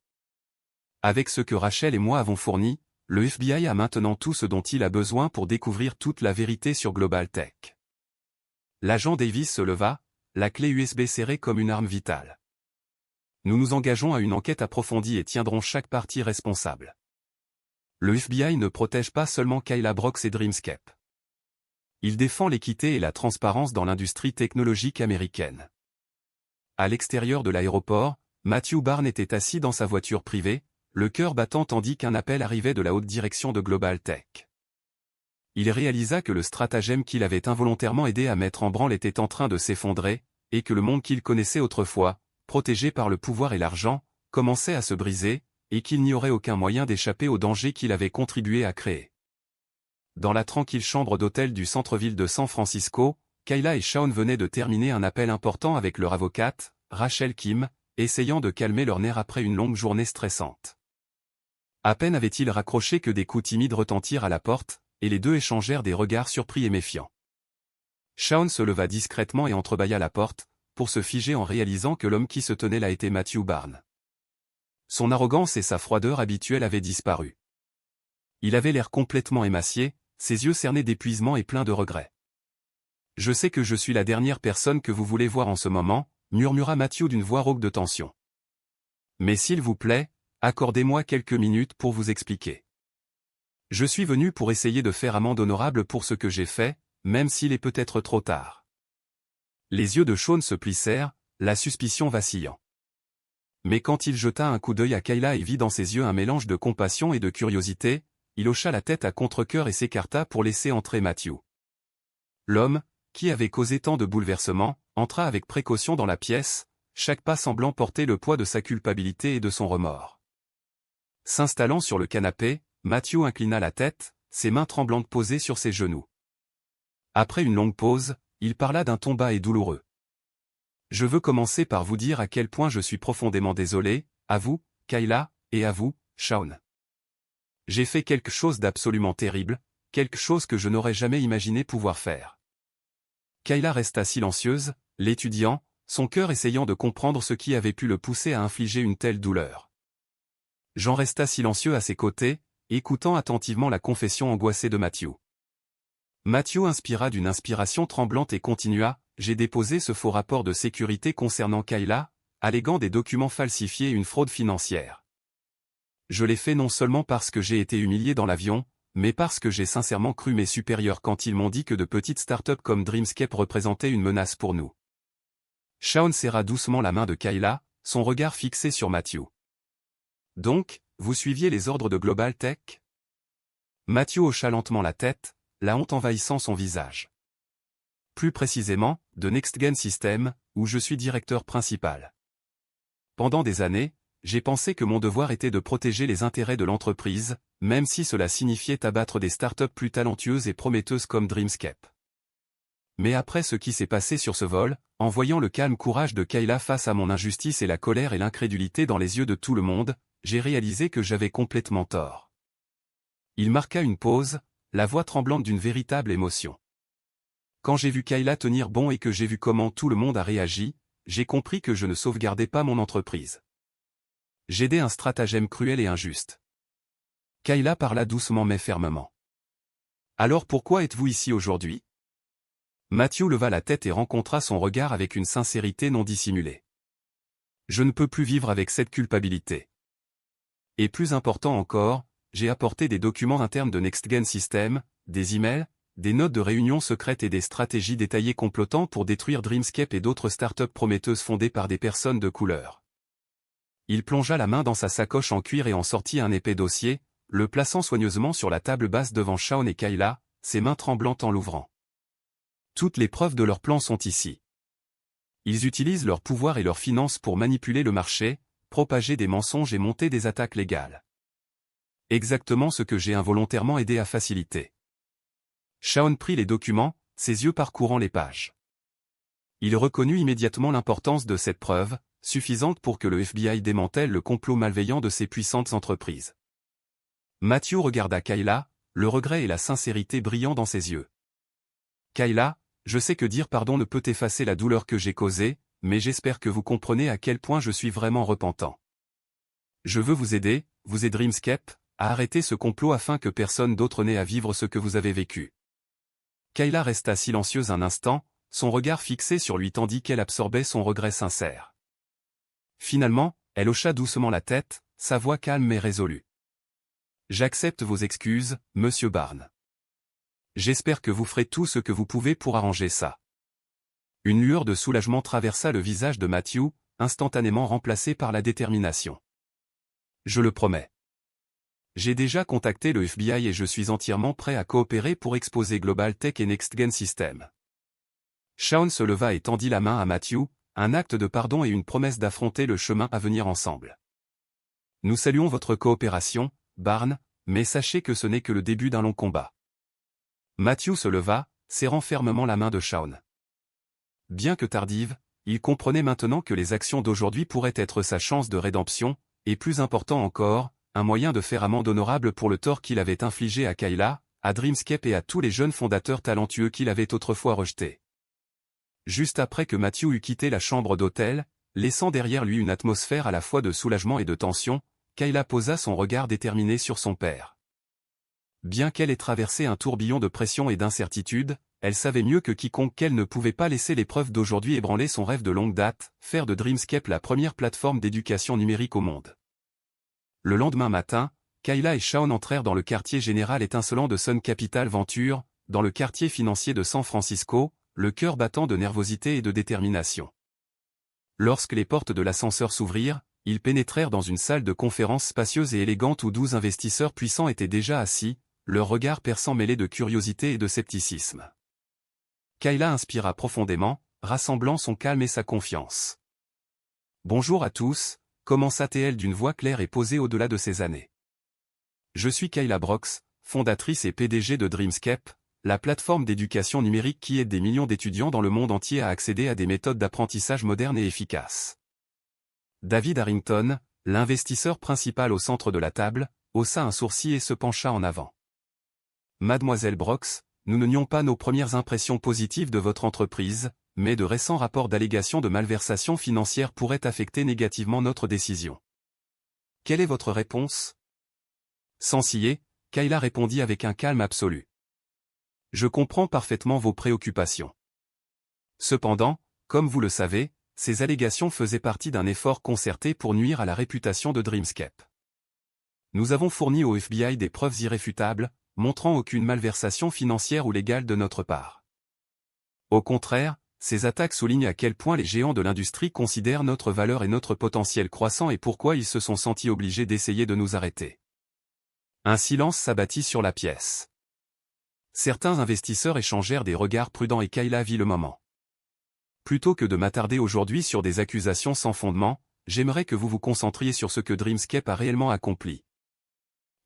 Avec ce que Rachel et moi avons fourni, le FBI a maintenant tout ce dont il a besoin pour découvrir toute la vérité sur Global Tech. L'agent Davis se leva, la clé USB serrée comme une arme vitale. Nous nous engageons à une enquête approfondie et tiendrons chaque partie responsable. Le FBI ne protège pas seulement Kayla Brooks et Dreamscape. Il défend l'équité et la transparence dans l'industrie technologique américaine. À l'extérieur de l'aéroport, Matthew Barnes était assis dans sa voiture privée, le cœur battant tandis qu'un appel arrivait de la haute direction de Global Tech. Il réalisa que le stratagème qu'il avait involontairement aidé à mettre en branle était en train de s'effondrer, et que le monde qu'il connaissait autrefois, protégé par le pouvoir et l'argent, commençait à se briser, et qu'il n'y aurait aucun moyen d'échapper au danger qu'il avait contribué à créer. Dans la tranquille chambre d'hôtel du centre-ville de San Francisco, Kayla et Shaun venaient de terminer un appel important avec leur avocate, Rachel Kim, essayant de calmer leur nerfs après une longue journée stressante. À peine avaient-ils raccroché que des coups timides retentirent à la porte, et les deux échangèrent des regards surpris et méfiants. Shaun se leva discrètement et entrebâilla la porte, pour se figer en réalisant que l'homme qui se tenait là était Matthew Barnes. Son arrogance et sa froideur habituelle avaient disparu. Il avait l'air complètement émacié, ses yeux cernés d'épuisement et pleins de regrets. « Je sais que je suis la dernière personne que vous voulez voir en ce moment, » murmura Matthew d'une voix rauque de tension. « Mais s'il vous plaît, accordez-moi quelques minutes pour vous expliquer. Je suis venu pour essayer de faire amende honorable pour ce que j'ai fait, même s'il est peut-être trop tard. Les yeux de Shaun se plissèrent, la suspicion vacillant. Mais quand il jeta un coup d'œil à Kayla et vit dans ses yeux un mélange de compassion et de curiosité, il hocha la tête à contre-cœur et s'écarta pour laisser entrer Matthew. L'homme, qui avait causé tant de bouleversements, entra avec précaution dans la pièce, chaque pas semblant porter le poids de sa culpabilité et de son remords. S'installant sur le canapé, Matthew inclina la tête, ses mains tremblantes posées sur ses genoux. Après une longue pause, il parla d'un ton bas et douloureux. « Je veux commencer par vous dire à quel point je suis profondément désolé, à vous, Kayla, et à vous, Shaun. J'ai fait quelque chose d'absolument terrible, quelque chose que je n'aurais jamais imaginé pouvoir faire. » Kayla resta silencieuse, l'étudiant, son cœur essayant de comprendre ce qui avait pu le pousser à infliger une telle douleur. Jean resta silencieux à ses côtés, écoutant attentivement la confession angoissée de Matthew. Matthew inspira d'une inspiration tremblante et continua, « J'ai déposé ce faux rapport de sécurité concernant Kayla, alléguant des documents falsifiés et une fraude financière. Je l'ai fait non seulement parce que j'ai été humilié dans l'avion, mais parce que j'ai sincèrement cru mes supérieurs quand ils m'ont dit que de petites startups comme Dreamscape représentaient une menace pour nous. » Shaun serra doucement la main de Kayla, son regard fixé sur Matthew. « Donc, vous suiviez les ordres de Global Tech ?» Matthew hocha lentement la tête, la honte envahissant son visage. « Plus précisément, de NextGen System, où je suis directeur principal. Pendant des années, j'ai pensé que mon devoir était de protéger les intérêts de l'entreprise, même si cela signifiait abattre des startups plus talentueuses et prometteuses comme Dreamscape. Mais après ce qui s'est passé sur ce vol, en voyant le calme courage de Kayla face à mon injustice et la colère et l'incrédulité dans les yeux de tout le monde, j'ai réalisé que j'avais complètement tort. » Il marqua une pause, la voix tremblante d'une véritable émotion. « Quand j'ai vu Kayla tenir bon et que j'ai vu comment tout le monde a réagi, j'ai compris que je ne sauvegardais pas mon entreprise. J'aidais un stratagème cruel et injuste. » Kayla parla doucement mais fermement. « Alors pourquoi êtes-vous ici aujourd'hui ?» Matthew leva la tête et rencontra son regard avec une sincérité non dissimulée. « Je ne peux plus vivre avec cette culpabilité. Et plus important encore, j'ai apporté des documents internes de NextGen System, des emails, des notes de réunion secrètes et des stratégies détaillées complotant pour détruire Dreamscape et d'autres startups prometteuses fondées par des personnes de couleur. » Il plongea la main dans sa sacoche en cuir et en sortit un épais dossier, le plaçant soigneusement sur la table basse devant Shaun et Kayla, ses mains tremblantes en l'ouvrant. « Toutes les preuves de leur plan sont ici. Ils utilisent leur pouvoir et leurs finances pour manipuler le marché, propager des mensonges et monter des attaques légales. Exactement ce que j'ai involontairement aidé à faciliter. » Shaun prit les documents, ses yeux parcourant les pages. Il reconnut immédiatement l'importance de cette preuve, suffisante pour que le FBI démantèle le complot malveillant de ces puissantes entreprises. Matthew regarda Kayla, le regret et la sincérité brillant dans ses yeux. « Kayla, je sais que dire pardon ne peut effacer la douleur que j'ai causée, mais j'espère que vous comprenez à quel point je suis vraiment repentant. Je veux vous aider, vous et Dreamscape, à arrêter ce complot afin que personne d'autre n'ait à vivre ce que vous avez vécu. » Kayla resta silencieuse un instant, son regard fixé sur lui tandis qu'elle absorbait son regret sincère. Finalement, elle hocha doucement la tête, sa voix calme mais résolue. « J'accepte vos excuses, Monsieur Barnes. J'espère que vous ferez tout ce que vous pouvez pour arranger ça. » Une lueur de soulagement traversa le visage de Matthew, instantanément remplacé par la détermination. « Je le promets. J'ai déjà contacté le FBI et je suis entièrement prêt à coopérer pour exposer Global Tech et NextGen System. » Shaun se leva et tendit la main à Matthew, un acte de pardon et une promesse d'affronter le chemin à venir ensemble. « Nous saluons votre coopération, Barnes, mais sachez que ce n'est que le début d'un long combat. » Matthew se leva, serrant fermement la main de Shaun. Bien que tardive, il comprenait maintenant que les actions d'aujourd'hui pourraient être sa chance de rédemption, et plus important encore, un moyen de faire amende honorable pour le tort qu'il avait infligé à Kayla, à Dreamscape et à tous les jeunes fondateurs talentueux qu'il avait autrefois rejetés. Juste après que Matthew eut quitté la chambre d'hôtel, laissant derrière lui une atmosphère à la fois de soulagement et de tension, Kayla posa son regard déterminé sur son père. Bien qu'elle ait traversé un tourbillon de pression et d'incertitude, elle savait mieux que quiconque qu'elle ne pouvait pas laisser l'épreuve d'aujourd'hui ébranler son rêve de longue date, faire de Dreamscape la première plateforme d'éducation numérique au monde. Le lendemain matin, Kayla et Shaun entrèrent dans le quartier général étincelant de Sun Capital Venture, dans le quartier financier de San Francisco, le cœur battant de nervosité et de détermination. Lorsque les portes de l'ascenseur s'ouvrirent, ils pénétrèrent dans une salle de conférence spacieuse et élégante où 12 investisseurs puissants étaient déjà assis, leurs regards perçants mêlés de curiosité et de scepticisme. Kayla inspira profondément, rassemblant son calme et sa confiance. « Bonjour à tous », commença-t-elle d'une voix claire et posée au-delà de ses années. « Je suis Kayla Brox, fondatrice et PDG de Dreamscape, la plateforme d'éducation numérique qui aide des millions d'étudiants dans le monde entier à accéder à des méthodes d'apprentissage modernes et efficaces. » David Harrington, l'investisseur principal au centre de la table, haussa un sourcil et se pencha en avant. « Mademoiselle Brox, nous ne nions pas nos premières impressions positives de votre entreprise, mais de récents rapports d'allégations de malversation financière pourraient affecter négativement notre décision. Quelle est votre réponse ?» Sans ciller, Kayla répondit avec un calme absolu. « Je comprends parfaitement vos préoccupations. Cependant, comme vous le savez, ces allégations faisaient partie d'un effort concerté pour nuire à la réputation de Dreamscape. Nous avons fourni au FBI des preuves irréfutables, montrant aucune malversation financière ou légale de notre part. Au contraire, ces attaques soulignent à quel point les géants de l'industrie considèrent notre valeur et notre potentiel croissant et pourquoi ils se sont sentis obligés d'essayer de nous arrêter. » Un silence s'abattit sur la pièce. Certains investisseurs échangèrent des regards prudents et Kayla vit le moment. Plutôt que de m'attarder aujourd'hui sur des accusations sans fondement, j'aimerais que vous vous concentriez sur ce que Dreamscape a réellement accompli.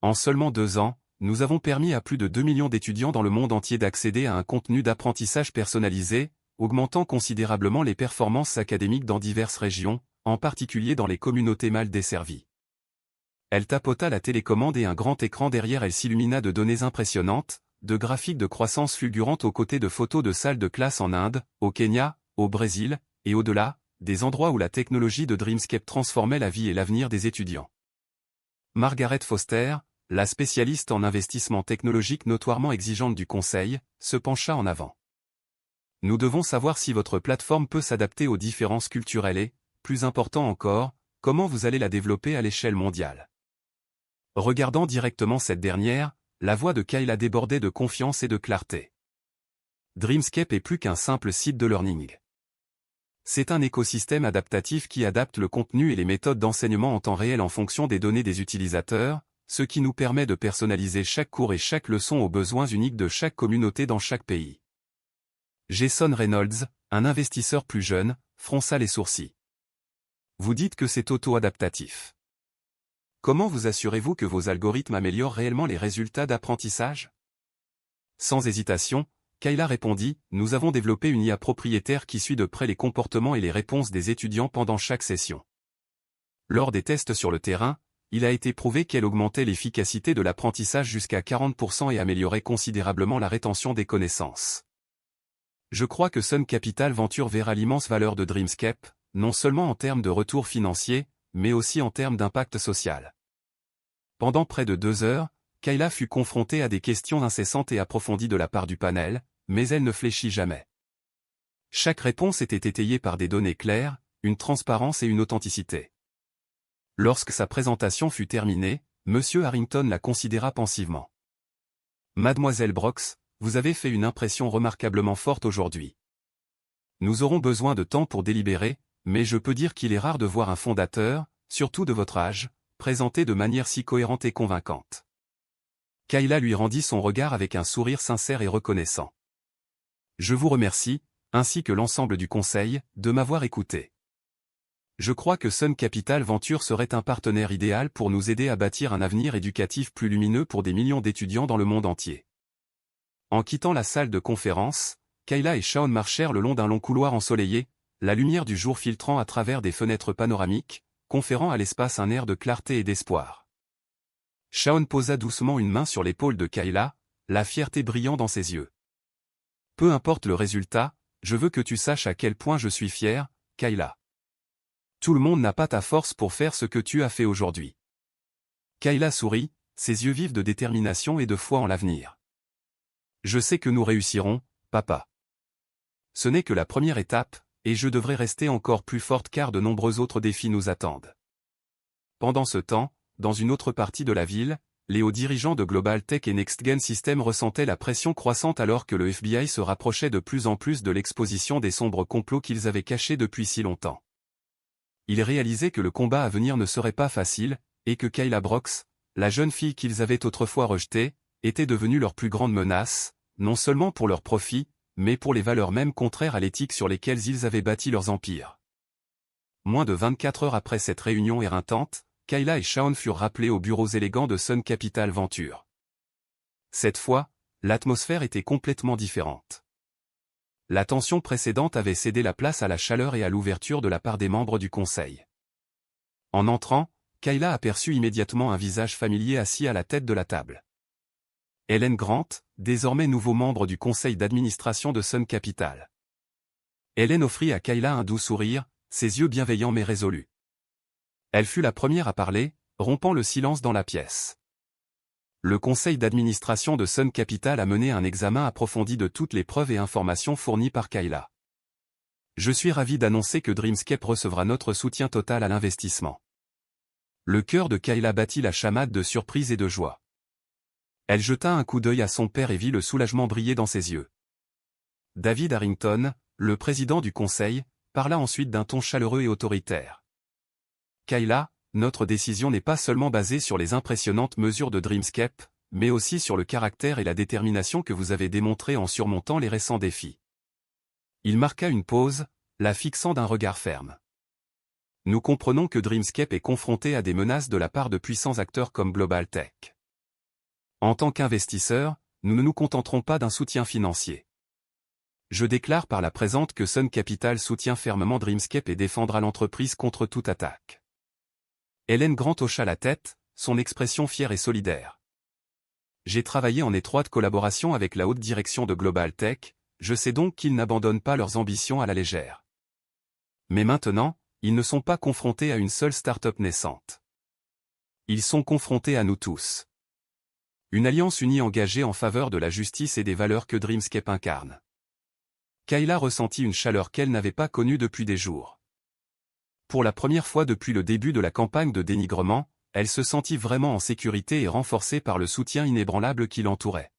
En seulement 2 ans, nous avons permis à plus de 2 millions d'étudiants dans le monde entier d'accéder à un contenu d'apprentissage personnalisé, augmentant considérablement les performances académiques dans diverses régions, en particulier dans les communautés mal desservies. Elle tapota la télécommande et un grand écran derrière elle s'illumina de données impressionnantes, de graphiques de croissance fulgurante aux côtés de photos de salles de classe en Inde, au Kenya, au Brésil, et au-delà, des endroits où la technologie de Dreamscape transformait la vie et l'avenir des étudiants. Margaret Foster, la spécialiste en investissement technologique notoirement exigeante du conseil, se pencha en avant. Nous devons savoir si votre plateforme peut s'adapter aux différences culturelles et, plus important encore, comment vous allez la développer à l'échelle mondiale. Regardant directement cette dernière, la voix de Kayla débordait de confiance et de clarté. Dreamscape est plus qu'un simple site de learning. C'est un écosystème adaptatif qui adapte le contenu et les méthodes d'enseignement en temps réel en fonction des données des utilisateurs, ce qui nous permet de personnaliser chaque cours et chaque leçon aux besoins uniques de chaque communauté dans chaque pays. Jason Reynolds, un investisseur plus jeune, fronça les sourcils. Vous dites que c'est auto-adaptatif. Comment vous assurez-vous que vos algorithmes améliorent réellement les résultats d'apprentissage? Sans hésitation, Kayla répondit, nous avons développé une IA propriétaire qui suit de près les comportements et les réponses des étudiants pendant chaque session. Lors des tests sur le terrain, il a été prouvé qu'elle augmentait l'efficacité de l'apprentissage jusqu'à 40% et améliorait considérablement la rétention des connaissances. Je crois que Sun Capital Venture verra l'immense valeur de Dreamscape, non seulement en termes de retour financier, mais aussi en termes d'impact social. Pendant près de 2 heures, Kayla fut confrontée à des questions incessantes et approfondies de la part du panel, mais elle ne fléchit jamais. Chaque réponse était étayée par des données claires, une transparence et une authenticité. Lorsque sa présentation fut terminée, M. Harrington la considéra pensivement. « Mademoiselle Brox, vous avez fait une impression remarquablement forte aujourd'hui. Nous aurons besoin de temps pour délibérer, mais je peux dire qu'il est rare de voir un fondateur, surtout de votre âge, présenté de manière si cohérente et convaincante. » Kayla lui rendit son regard avec un sourire sincère et reconnaissant. « Je vous remercie, ainsi que l'ensemble du conseil, de m'avoir écouté. Je crois que Sun Capital Venture serait un partenaire idéal pour nous aider à bâtir un avenir éducatif plus lumineux pour des millions d'étudiants dans le monde entier. » En quittant la salle de conférence, Kayla et Shawn marchèrent le long d'un long couloir ensoleillé, la lumière du jour filtrant à travers des fenêtres panoramiques, conférant à l'espace un air de clarté et d'espoir. Shawn posa doucement une main sur l'épaule de Kayla, la fierté brillant dans ses yeux. « Peu importe le résultat, je veux que tu saches à quel point je suis fier, Kayla. Tout le monde n'a pas ta force pour faire ce que tu as fait aujourd'hui. » Kayla sourit, ses yeux vifs de détermination et de foi en l'avenir. « Je sais que nous réussirons, papa. Ce n'est que la première étape, et je devrais rester encore plus forte car de nombreux autres défis nous attendent. » Pendant ce temps, dans une autre partie de la ville, les hauts dirigeants de Global Tech et NextGen Systems ressentaient la pression croissante alors que le FBI se rapprochait de plus en plus de l'exposition des sombres complots qu'ils avaient cachés depuis si longtemps. Ils réalisaient que le combat à venir ne serait pas facile, et que Kayla Brooks, la jeune fille qu'ils avaient autrefois rejetée, était devenue leur plus grande menace, non seulement pour leur profit, mais pour les valeurs mêmes contraires à l'éthique sur lesquelles ils avaient bâti leurs empires. Moins de 24 heures après cette réunion éreintante, Kayla et Shawn furent rappelés aux bureaux élégants de Sun Capital Venture. Cette fois, l'atmosphère était complètement différente. La tension précédente avait cédé la place à la chaleur et à l'ouverture de la part des membres du conseil. En entrant, Kayla aperçut immédiatement un visage familier assis à la tête de la table. Helen Grant, désormais nouveau membre du conseil d'administration de Sun Capital. Helen offrit à Kayla un doux sourire, ses yeux bienveillants mais résolus. Elle fut la première à parler, rompant le silence dans la pièce. Le conseil d'administration de Sun Capital a mené un examen approfondi de toutes les preuves et informations fournies par Kayla. Je suis ravi d'annoncer que Dreamscape recevra notre soutien total à l'investissement. Le cœur de Kayla battit la chamade de surprise et de joie. Elle jeta un coup d'œil à son père et vit le soulagement briller dans ses yeux. David Harrington, le président du conseil, parla ensuite d'un ton chaleureux et autoritaire. Kayla, notre décision n'est pas seulement basée sur les impressionnantes mesures de Dreamscape, mais aussi sur le caractère et la détermination que vous avez démontrés en surmontant les récents défis. Il marqua une pause, la fixant d'un regard ferme. Nous comprenons que Dreamscape est confronté à des menaces de la part de puissants acteurs comme Global Tech. En tant qu'investisseurs, nous ne nous contenterons pas d'un soutien financier. Je déclare par la présente que Sun Capital soutient fermement Dreamscape et défendra l'entreprise contre toute attaque. Helen Grant hocha la tête, son expression fière et solidaire. J'ai travaillé en étroite collaboration avec la haute direction de Global Tech, je sais donc qu'ils n'abandonnent pas leurs ambitions à la légère. Mais maintenant, ils ne sont pas confrontés à une seule start-up naissante. Ils sont confrontés à nous tous. Une alliance unie engagée en faveur de la justice et des valeurs que Dreamscape incarne. Kayla ressentit une chaleur qu'elle n'avait pas connue depuis des jours. Pour la première fois depuis le début de la campagne de dénigrement, elle se sentit vraiment en sécurité et renforcée par le soutien inébranlable qui l'entourait.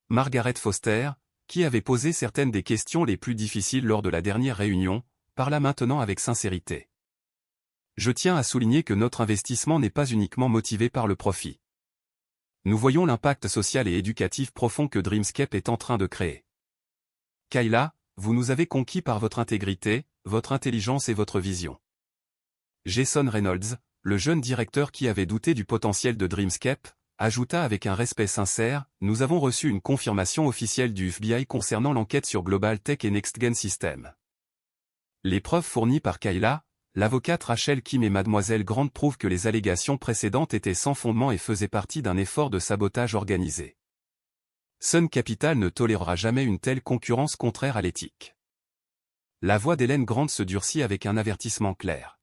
Margaret Foster, qui avait posé certaines des questions les plus difficiles lors de la dernière réunion, parla maintenant avec sincérité. Je tiens à souligner que notre investissement n'est pas uniquement motivé par le profit. Nous voyons l'impact social et éducatif profond que Dreamscape est en train de créer. Kayla, vous nous avez conquis par votre intégrité, votre intelligence et votre vision. Jason Reynolds, le jeune directeur qui avait douté du potentiel de Dreamscape, ajouta avec un respect sincère, nous avons reçu une confirmation officielle du FBI concernant l'enquête sur Global Tech et NextGen Systems. Les preuves fournies par Kayla, l'avocate Rachel Kim et Mademoiselle Grant prouvent que les allégations précédentes étaient sans fondement et faisaient partie d'un effort de sabotage organisé. Sun Capital ne tolérera jamais une telle concurrence contraire à l'éthique. La voix d'Helen Grant se durcit avec un avertissement clair.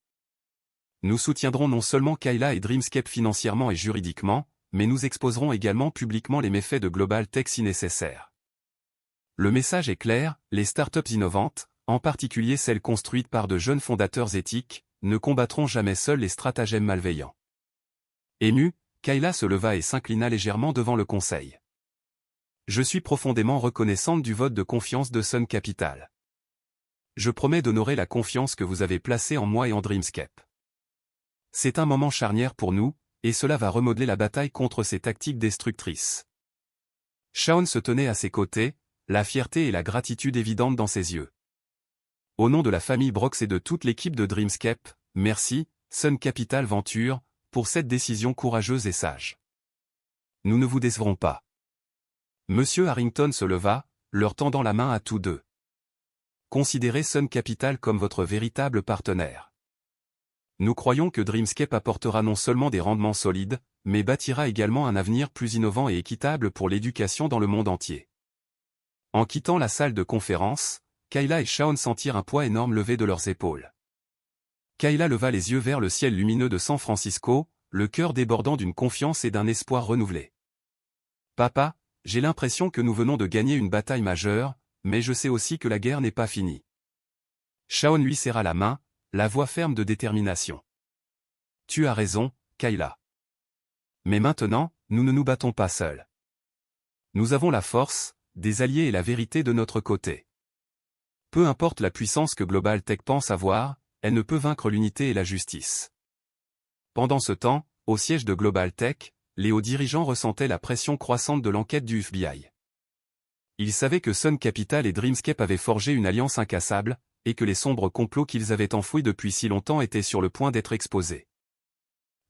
Nous soutiendrons non seulement Kayla et Dreamscape financièrement et juridiquement, mais nous exposerons également publiquement les méfaits de Global Tech si nécessaire. Le message est clair, les startups innovantes, en particulier celles construites par de jeunes fondateurs éthiques, ne combattront jamais seuls les stratagèmes malveillants. Émue, Kayla se leva et s'inclina légèrement devant le conseil. Je suis profondément reconnaissante du vote de confiance de Sun Capital. Je promets d'honorer la confiance que vous avez placée en moi et en Dreamscape. C'est un moment charnière pour nous, et cela va remodeler la bataille contre ces tactiques destructrices. Shawn se tenait à ses côtés, la fierté et la gratitude évidentes dans ses yeux. Au nom de la famille Brooks et de toute l'équipe de Dreamscape, merci, Sun Capital Venture, pour cette décision courageuse et sage. Nous ne vous décevrons pas. Monsieur Harrington se leva, leur tendant la main à tous deux. Considérez Sun Capital comme votre véritable partenaire. Nous croyons que Dreamscape apportera non seulement des rendements solides, mais bâtira également un avenir plus innovant et équitable pour l'éducation dans le monde entier. En quittant la salle de conférence, Kayla et Shawn sentirent un poids énorme levé de leurs épaules. Kayla leva les yeux vers le ciel lumineux de San Francisco, le cœur débordant d'une confiance et d'un espoir renouvelé. Papa, j'ai l'impression que nous venons de gagner une bataille majeure, mais je sais aussi que la guerre n'est pas finie. Shawn lui serra la main, la voix ferme de détermination. Tu as raison, Kayla. Mais maintenant, nous ne nous battons pas seuls. Nous avons la force, des alliés et la vérité de notre côté. Peu importe la puissance que Global Tech pense avoir, elle ne peut vaincre l'unité et la justice. Pendant ce temps, au siège de Global Tech, les hauts dirigeants ressentaient la pression croissante de l'enquête du FBI. Ils savaient que Sun Capital et Dreamscape avaient forgé une alliance incassable, et que les sombres complots qu'ils avaient enfouis depuis si longtemps étaient sur le point d'être exposés.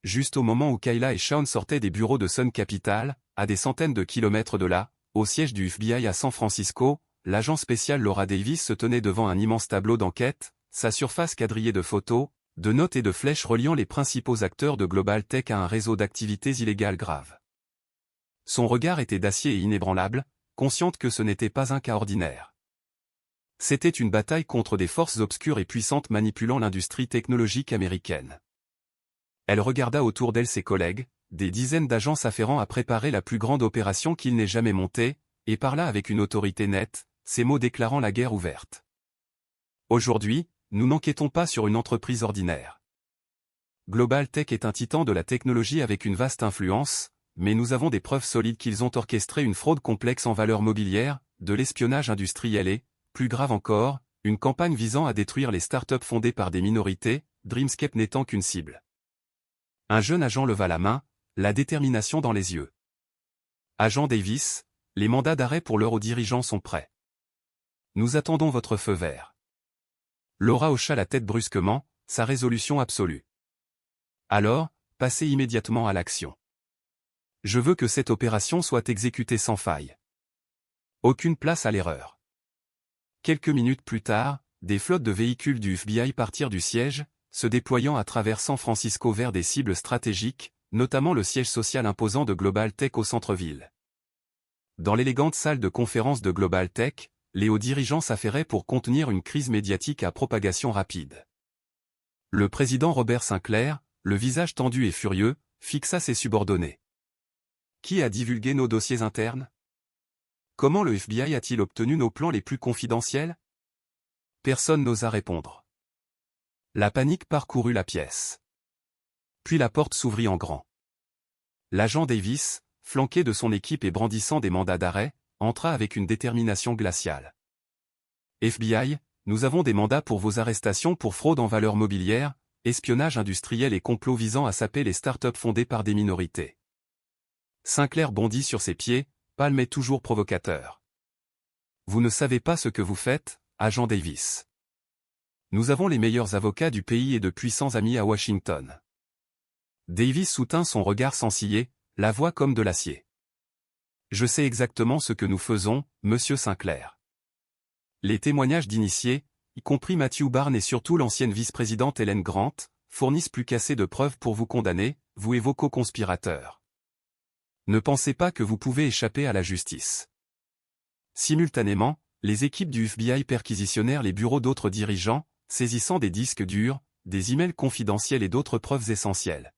Juste au moment où Kayla et Shawn sortaient des bureaux de Sun Capital, à des centaines de kilomètres de là, au siège du FBI à San Francisco, l'agent spécial Laura Davis se tenait devant un immense tableau d'enquête, sa surface quadrillée de photos, de notes et de flèches reliant les principaux acteurs de Global Tech à un réseau d'activités illégales graves. Son regard était d'acier et inébranlable, consciente que ce n'était pas un cas ordinaire. C'était une bataille contre des forces obscures et puissantes manipulant l'industrie technologique américaine. Elle regarda autour d'elle ses collègues, des dizaines d'agents s'affairant à préparer la plus grande opération qu'il n'ait jamais montée, et parla avec une autorité nette, ses mots déclarant la guerre ouverte. Aujourd'hui, nous n'enquêtons pas sur une entreprise ordinaire. Global Tech est un titan de la technologie avec une vaste influence, mais nous avons des preuves solides qu'ils ont orchestré une fraude complexe en valeurs mobilières, de l'espionnage industriel et, plus grave encore, une campagne visant à détruire les startups fondées par des minorités, Dreamscape n'étant qu'une cible. Un jeune agent leva la main, la détermination dans les yeux. Agent Davis, les mandats d'arrêt pour l'heure aux dirigeants sont prêts. Nous attendons votre feu vert. Laura hocha la tête brusquement, sa résolution absolue. Alors, passez immédiatement à l'action. Je veux que cette opération soit exécutée sans faille. Aucune place à l'erreur. Quelques minutes plus tard, des flottes de véhicules du FBI partirent du siège, se déployant à travers San Francisco vers des cibles stratégiques, notamment le siège social imposant de Global Tech au centre-ville. Dans l'élégante salle de conférence de Global Tech, les hauts dirigeants s'affairaient pour contenir une crise médiatique à propagation rapide. Le président Robert Sinclair, le visage tendu et furieux, fixa ses subordonnés. Qui a divulgué nos dossiers internes? Comment le FBI a-t-il obtenu nos plans les plus confidentiels? Personne n'osa répondre. La panique parcourut la pièce. Puis la porte s'ouvrit en grand. L'agent Davis, flanqué de son équipe et brandissant des mandats d'arrêt, entra avec une détermination glaciale. FBI, nous avons des mandats pour vos arrestations pour fraude en valeurs mobilières, espionnage industriel et complot visant à saper les startups fondées par des minorités. Sinclair bondit sur ses pieds, palme toujours provocateur. Vous ne savez pas ce que vous faites, agent Davis. Nous avons les meilleurs avocats du pays et de puissants amis à Washington. Davis soutint son regard sans ciller, la voix comme de l'acier. Je sais exactement ce que nous faisons, monsieur Sinclair. Les témoignages d'initiés, y compris Matthew Barnes et surtout l'ancienne vice-présidente Helen Grant, fournissent plus qu'assez de preuves pour vous condamner, vous et vos co-conspirateurs. Ne pensez pas que vous pouvez échapper à la justice. Simultanément, les équipes du FBI perquisitionnèrent les bureaux d'autres dirigeants, saisissant des disques durs, des emails confidentiels et d'autres preuves essentielles.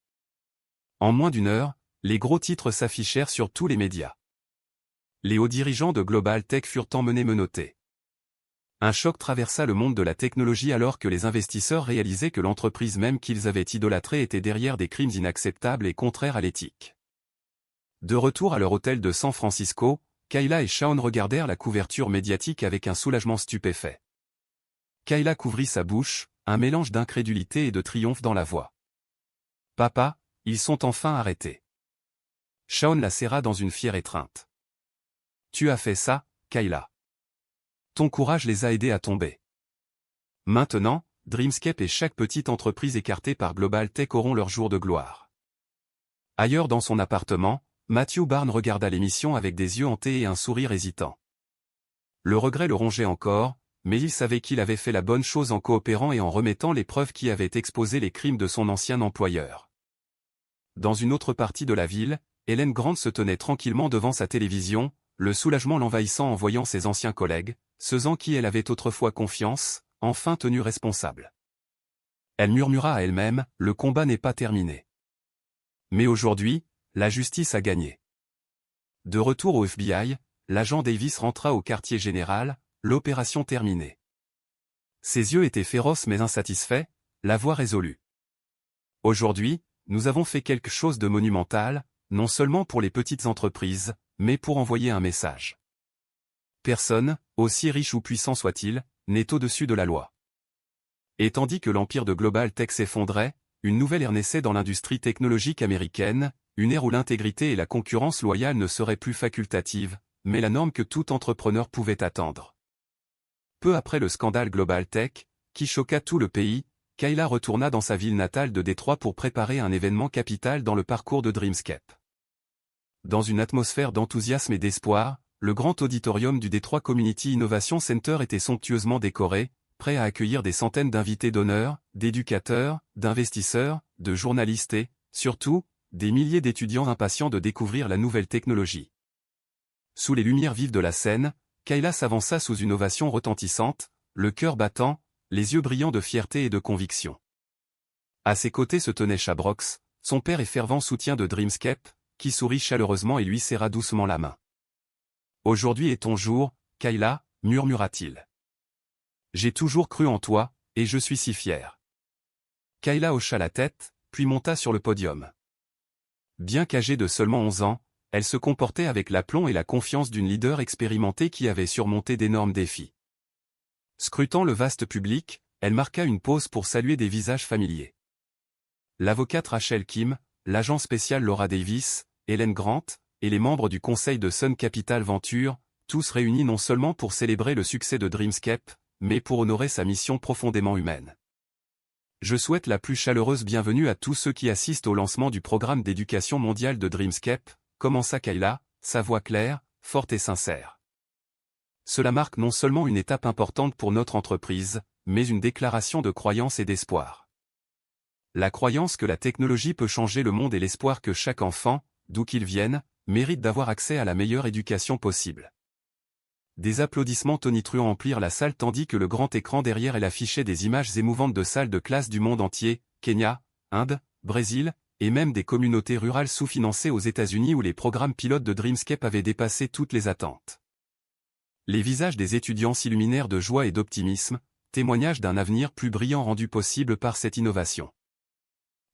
En moins d'une heure, les gros titres s'affichèrent sur tous les médias. Les hauts dirigeants de Global Tech furent emmenés menottés. Un choc traversa le monde de la technologie alors que les investisseurs réalisaient que l'entreprise même qu'ils avaient idolâtrée était derrière des crimes inacceptables et contraires à l'éthique. De retour à leur hôtel de San Francisco, Kayla et Shawn regardèrent la couverture médiatique avec un soulagement stupéfait. Kayla couvrit sa bouche, un mélange d'incrédulité et de triomphe dans la voix. « Papa, ils sont enfin arrêtés. » Shawn la serra dans une fière étreinte. « Tu as fait ça, Kayla. Ton courage les a aidés à tomber. Maintenant, Dreamscape et chaque petite entreprise écartée par Global Tech auront leur jour de gloire. » Ailleurs dans son appartement, Matthew Barnes regarda l'émission avec des yeux hantés et un sourire hésitant. Le regret le rongeait encore, mais il savait qu'il avait fait la bonne chose en coopérant et en remettant les preuves qui avaient exposé les crimes de son ancien employeur. Dans une autre partie de la ville, Helen Grant se tenait tranquillement devant sa télévision, le soulagement l'envahissant en voyant ses anciens collègues, ceux en qui elle avait autrefois confiance, enfin tenus responsables. Elle murmura à elle-même, le combat n'est pas terminé. Mais aujourd'hui, la justice a gagné. De retour au FBI, l'agent Davis rentra au quartier général, l'opération terminée. Ses yeux étaient féroces mais insatisfaits, la voix résolue. Aujourd'hui, nous avons fait quelque chose de monumental, non seulement pour les petites entreprises, mais pour envoyer un message. Personne, aussi riche ou puissant soit-il, n'est au-dessus de la loi. Et tandis que l'empire de Global Tech s'effondrait, une nouvelle ère naissait dans l'industrie technologique américaine, une ère où l'intégrité et la concurrence loyale ne seraient plus facultatives, mais la norme que tout entrepreneur pouvait attendre. Peu après le scandale Global Tech, qui choqua tout le pays, Kayla retourna dans sa ville natale de Détroit pour préparer un événement capital dans le parcours de Dreamscape. Dans une atmosphère d'enthousiasme et d'espoir, le grand auditorium du Detroit Community Innovation Center était somptueusement décoré, prêt à accueillir des centaines d'invités d'honneur, d'éducateurs, d'investisseurs, de journalistes et, surtout, des milliers d'étudiants impatients de découvrir la nouvelle technologie. Sous les lumières vives de la scène, Kayla s'avança sous une ovation retentissante, le cœur battant, les yeux brillants de fierté et de conviction. À ses côtés se tenait Chabrox, son père et fervent soutien de Dreamscape, qui sourit chaleureusement et lui serra doucement la main. « Aujourd'hui est ton jour, Kayla, murmura-t-il. J'ai toujours cru en toi, et je suis si fier. » Kayla hocha la tête, puis monta sur le podium. Bien qu'âgée de seulement 11 ans, elle se comportait avec l'aplomb et la confiance d'une leader expérimentée qui avait surmonté d'énormes défis. Scrutant le vaste public, elle marqua une pause pour saluer des visages familiers. L'avocate Rachel Kim, l'agent spécial Laura Davis, Hélène Grant, et les membres du conseil de Sun Capital Venture, tous réunis non seulement pour célébrer le succès de Dreamscape, mais pour honorer sa mission profondément humaine. Je souhaite la plus chaleureuse bienvenue à tous ceux qui assistent au lancement du programme d'éducation mondiale de Dreamscape, commença Kayla, sa voix claire, forte et sincère. Cela marque non seulement une étape importante pour notre entreprise, mais une déclaration de croyance et d'espoir. La croyance que la technologie peut changer le monde et l'espoir que chaque enfant, d'où qu'il vienne, mérite d'avoir accès à la meilleure éducation possible. Des applaudissements tonitruants emplirent la salle tandis que le grand écran derrière elle affichait des images émouvantes de salles de classe du monde entier, Kenya, Inde, Brésil, et même des communautés rurales sous-financées aux États-Unis où les programmes pilotes de Dreamscape avaient dépassé toutes les attentes. Les visages des étudiants s'illuminèrent de joie et d'optimisme, témoignage d'un avenir plus brillant rendu possible par cette innovation.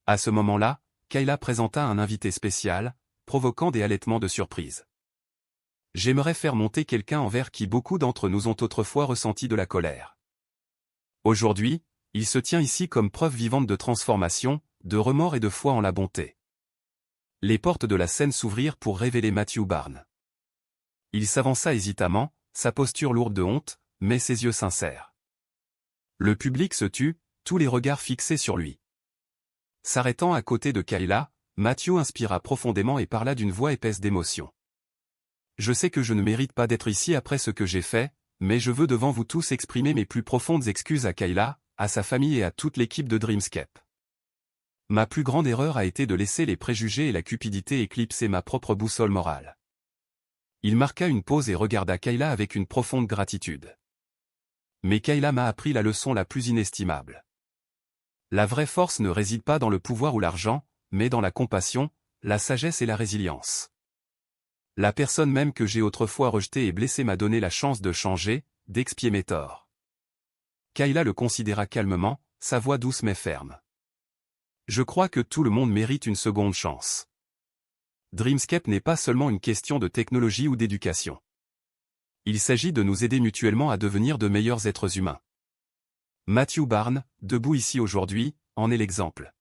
À ce moment-là, Kayla présenta un invité spécial, provoquant des halètements de surprise. J'aimerais faire monter quelqu'un envers qui beaucoup d'entre nous ont autrefois ressenti de la colère. Aujourd'hui, il se tient ici comme preuve vivante de transformation, de remords et de foi en la bonté. Les portes de la scène s'ouvrirent pour révéler Matthew Barnes. Il s'avança hésitamment, sa posture lourde de honte, mais ses yeux sincères. Le public se tut, tous les regards fixés sur lui. S'arrêtant à côté de Kayla, Matthew inspira profondément et parla d'une voix épaisse d'émotion. Je sais que je ne mérite pas d'être ici après ce que j'ai fait, mais je veux devant vous tous exprimer mes plus profondes excuses à Kayla, à sa famille et à toute l'équipe de Dreamscape. Ma plus grande erreur a été de laisser les préjugés et la cupidité éclipser ma propre boussole morale. Il marqua une pause et regarda Kayla avec une profonde gratitude. Mais Kayla m'a appris la leçon la plus inestimable. La vraie force ne réside pas dans le pouvoir ou l'argent, mais dans la compassion, la sagesse et la résilience. La personne même que j'ai autrefois rejetée et blessée m'a donné la chance de changer, d'expier mes torts. Kayla le considéra calmement, sa voix douce mais ferme. Je crois que tout le monde mérite une seconde chance. Dreamscape n'est pas seulement une question de technologie ou d'éducation. Il s'agit de nous aider mutuellement à devenir de meilleurs êtres humains. Matthew Barnes, debout ici aujourd'hui, en est l'exemple.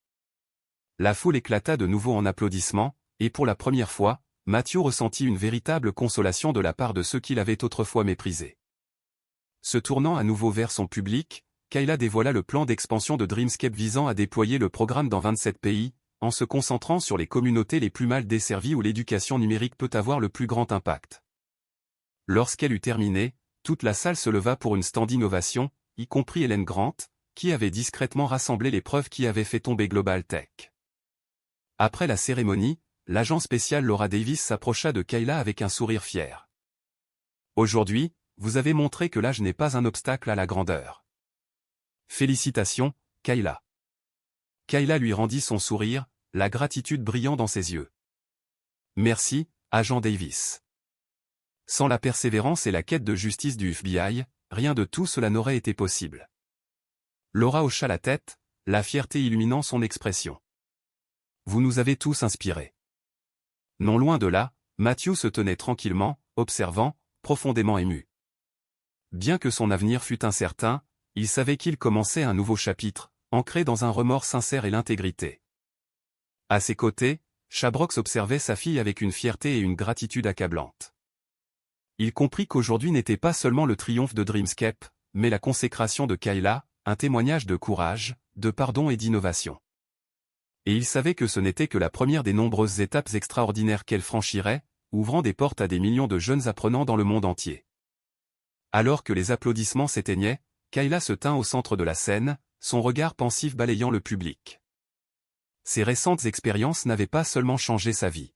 La foule éclata de nouveau en applaudissements, et pour la première fois, Matthew ressentit une véritable consolation de la part de ceux qui l'avaient autrefois méprisé. Se tournant à nouveau vers son public, Kayla dévoila le plan d'expansion de Dreamscape visant à déployer le programme dans 27 pays, en se concentrant sur les communautés les plus mal desservies où l'éducation numérique peut avoir le plus grand impact. Lorsqu'elle eut terminé, toute la salle se leva pour une standing ovation, y compris Hélène Grant, qui avait discrètement rassemblé les preuves qui avaient fait tomber Global Tech. Après la cérémonie, l'agent spécial Laura Davis s'approcha de Kayla avec un sourire fier. Aujourd'hui, vous avez montré que l'âge n'est pas un obstacle à la grandeur. Félicitations, Kayla. Kayla lui rendit son sourire, la gratitude brillant dans ses yeux. Merci, agent Davis. Sans la persévérance et la quête de justice du FBI, rien de tout cela n'aurait été possible. Laura hocha la tête, la fierté illuminant son expression. Vous nous avez tous inspirés. Non loin de là, Matthew se tenait tranquillement, observant, profondément ému. Bien que son avenir fût incertain, il savait qu'il commençait un nouveau chapitre, ancré dans un remords sincère et l'intégrité. À ses côtés, Chabrox observait sa fille avec une fierté et une gratitude accablantes. Il comprit qu'aujourd'hui n'était pas seulement le triomphe de Dreamscape, mais la consécration de Kayla, un témoignage de courage, de pardon et d'innovation. Et il savait que ce n'était que la première des nombreuses étapes extraordinaires qu'elle franchirait, ouvrant des portes à des millions de jeunes apprenants dans le monde entier. Alors que les applaudissements s'éteignaient, Kayla se tint au centre de la scène, son regard pensif balayant le public. Ses récentes expériences n'avaient pas seulement changé sa vie.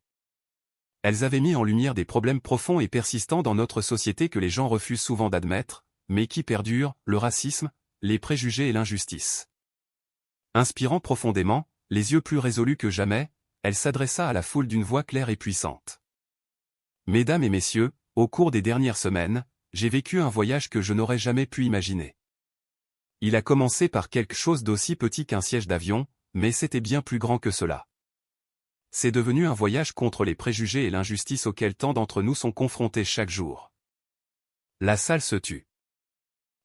Elles avaient mis en lumière des problèmes profonds et persistants dans notre société que les gens refusent souvent d'admettre, mais qui perdurent, le racisme, les préjugés et l'injustice. Inspirant profondément, les yeux plus résolus que jamais, elle s'adressa à la foule d'une voix claire et puissante. Mesdames et messieurs, au cours des dernières semaines, j'ai vécu un voyage que je n'aurais jamais pu imaginer. Il a commencé par quelque chose d'aussi petit qu'un siège d'avion, mais c'était bien plus grand que cela. C'est devenu un voyage contre les préjugés et l'injustice auxquels tant d'entre nous sont confrontés chaque jour. La salle se tut.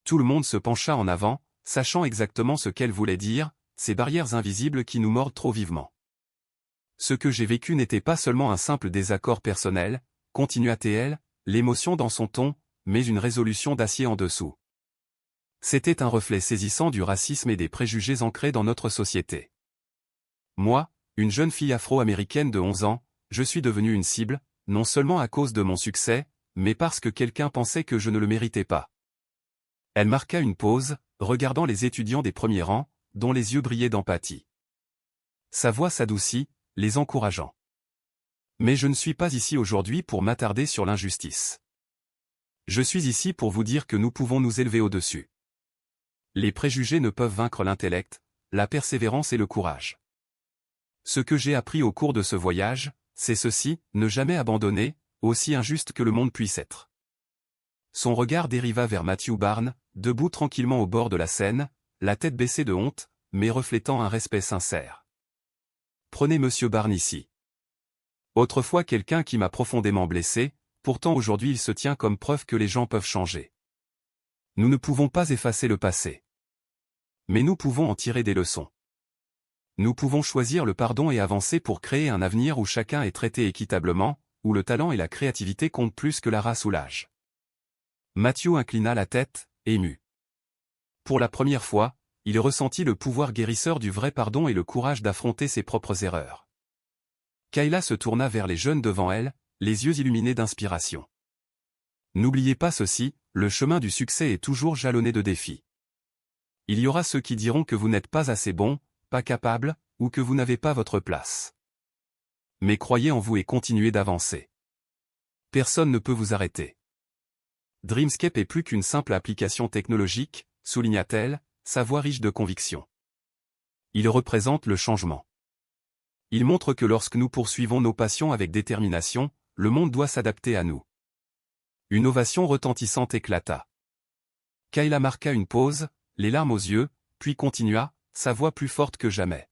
Tout le monde se pencha en avant, sachant exactement ce qu'elle voulait dire, ces barrières invisibles qui nous mordent trop vivement. Ce que j'ai vécu n'était pas seulement un simple désaccord personnel, continua-t-elle, l'émotion dans son ton, mais une résolution d'acier en dessous. C'était un reflet saisissant du racisme et des préjugés ancrés dans notre société. Moi, une jeune fille afro-américaine de 11 ans, je suis devenue une cible, non seulement à cause de mon succès, mais parce que quelqu'un pensait que je ne le méritais pas. Elle marqua une pause, regardant les étudiants des premiers rangs, dont les yeux brillaient d'empathie. Sa voix s'adoucit, les encourageant. Mais je ne suis pas ici aujourd'hui pour m'attarder sur l'injustice. Je suis ici pour vous dire que nous pouvons nous élever au-dessus. Les préjugés ne peuvent vaincre l'intellect, la persévérance et le courage. Ce que j'ai appris au cours de ce voyage, c'est ceci, ne jamais abandonner, aussi injuste que le monde puisse être. Son regard dériva vers Matthew Barnes, debout tranquillement au bord de la scène, la tête baissée de honte, mais reflétant un respect sincère. Prenez Monsieur Barnes ici. Autrefois quelqu'un qui m'a profondément blessé, pourtant aujourd'hui il se tient comme preuve que les gens peuvent changer. Nous ne pouvons pas effacer le passé. Mais nous pouvons en tirer des leçons. Nous pouvons choisir le pardon et avancer pour créer un avenir où chacun est traité équitablement, où le talent et la créativité comptent plus que la race ou l'âge. Matthew inclina la tête, ému. Pour la première fois, il ressentit le pouvoir guérisseur du vrai pardon et le courage d'affronter ses propres erreurs. Kayla se tourna vers les jeunes devant elle, les yeux illuminés d'inspiration. N'oubliez pas ceci, le chemin du succès est toujours jalonné de défis. Il y aura ceux qui diront que vous n'êtes pas assez bon, pas capable, ou que vous n'avez pas votre place. Mais croyez en vous et continuez d'avancer. Personne ne peut vous arrêter. Dreamscape est plus qu'une simple application technologique, souligna-t-elle, sa voix riche de conviction. Il représente le changement. Il montre que lorsque nous poursuivons nos passions avec détermination, le monde doit s'adapter à nous. Une ovation retentissante éclata. Kayla marqua une pause, les larmes aux yeux, puis continua, sa voix plus forte que jamais.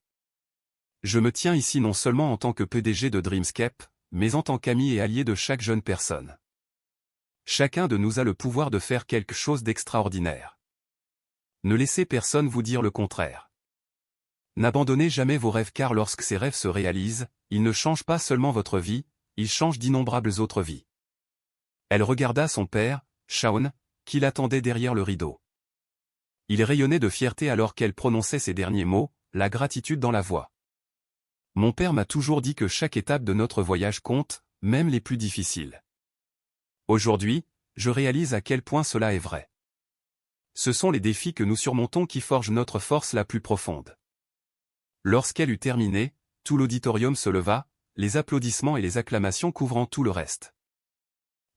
Je me tiens ici non seulement en tant que PDG de Dreamscape, mais en tant qu'ami et allié de chaque jeune personne. Chacun de nous a le pouvoir de faire quelque chose d'extraordinaire. Ne laissez personne vous dire le contraire. N'abandonnez jamais vos rêves car lorsque ces rêves se réalisent, ils ne changent pas seulement votre vie, ils changent d'innombrables autres vies. Elle regarda son père, Shaun, qui l'attendait derrière le rideau. Il rayonnait de fierté alors qu'elle prononçait ces derniers mots, la gratitude dans la voix. Mon père m'a toujours dit que chaque étape de notre voyage compte, même les plus difficiles. Aujourd'hui, je réalise à quel point cela est vrai. Ce sont les défis que nous surmontons qui forgent notre force la plus profonde. Lorsqu'elle eut terminé, tout l'auditorium se leva, les applaudissements et les acclamations couvrant tout le reste.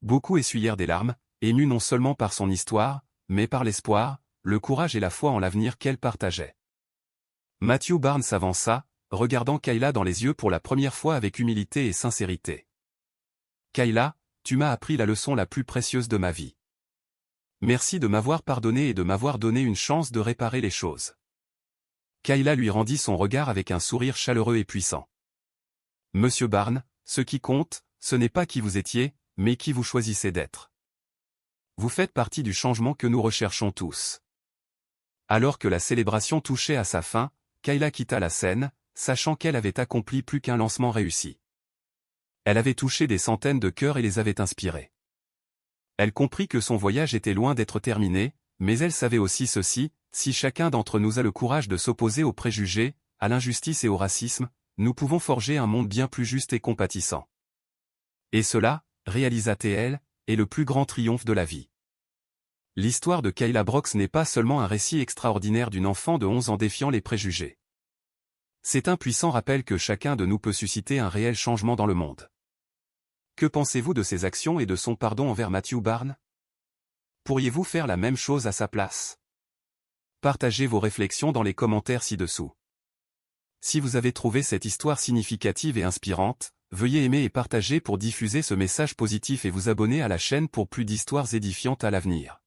Beaucoup essuyèrent des larmes, émus non seulement par son histoire, mais par l'espoir, le courage et la foi en l'avenir qu'elle partageait. Matthew Barnes s'avança, regardant Kayla dans les yeux pour la première fois avec humilité et sincérité. Kayla, tu m'as appris la leçon la plus précieuse de ma vie. Merci de m'avoir pardonné et de m'avoir donné une chance de réparer les choses. Kayla lui rendit son regard avec un sourire chaleureux et puissant. Monsieur Barnes, Ce qui compte, ce n'est pas qui vous étiez, mais qui vous choisissez d'être. Vous faites partie du changement que nous recherchons tous. Alors que la célébration touchait à sa fin, Kayla quitta la scène, sachant qu'elle avait accompli plus qu'un lancement réussi. Elle avait touché des centaines de cœurs et les avait inspirés. Elle comprit que son voyage était loin d'être terminé, mais elle savait aussi ceci, si chacun d'entre nous a le courage de s'opposer aux préjugés, à l'injustice et au racisme, nous pouvons forger un monde bien plus juste et compatissant. Et cela, réalisa-t-elle, est le plus grand triomphe de la vie. L'histoire de Kayla Brooks n'est pas seulement un récit extraordinaire d'une enfant de 11 ans défiant les préjugés. C'est un puissant rappel que chacun de nous peut susciter un réel changement dans le monde. Que pensez-vous de ses actions et de son pardon envers Matthew Barnes? Pourriez-vous faire la même chose à sa place? Partagez vos réflexions dans les commentaires ci-dessous. Si vous avez trouvé cette histoire significative et inspirante, veuillez aimer et partager pour diffuser ce message positif et vous abonner à la chaîne pour plus d'histoires édifiantes à l'avenir.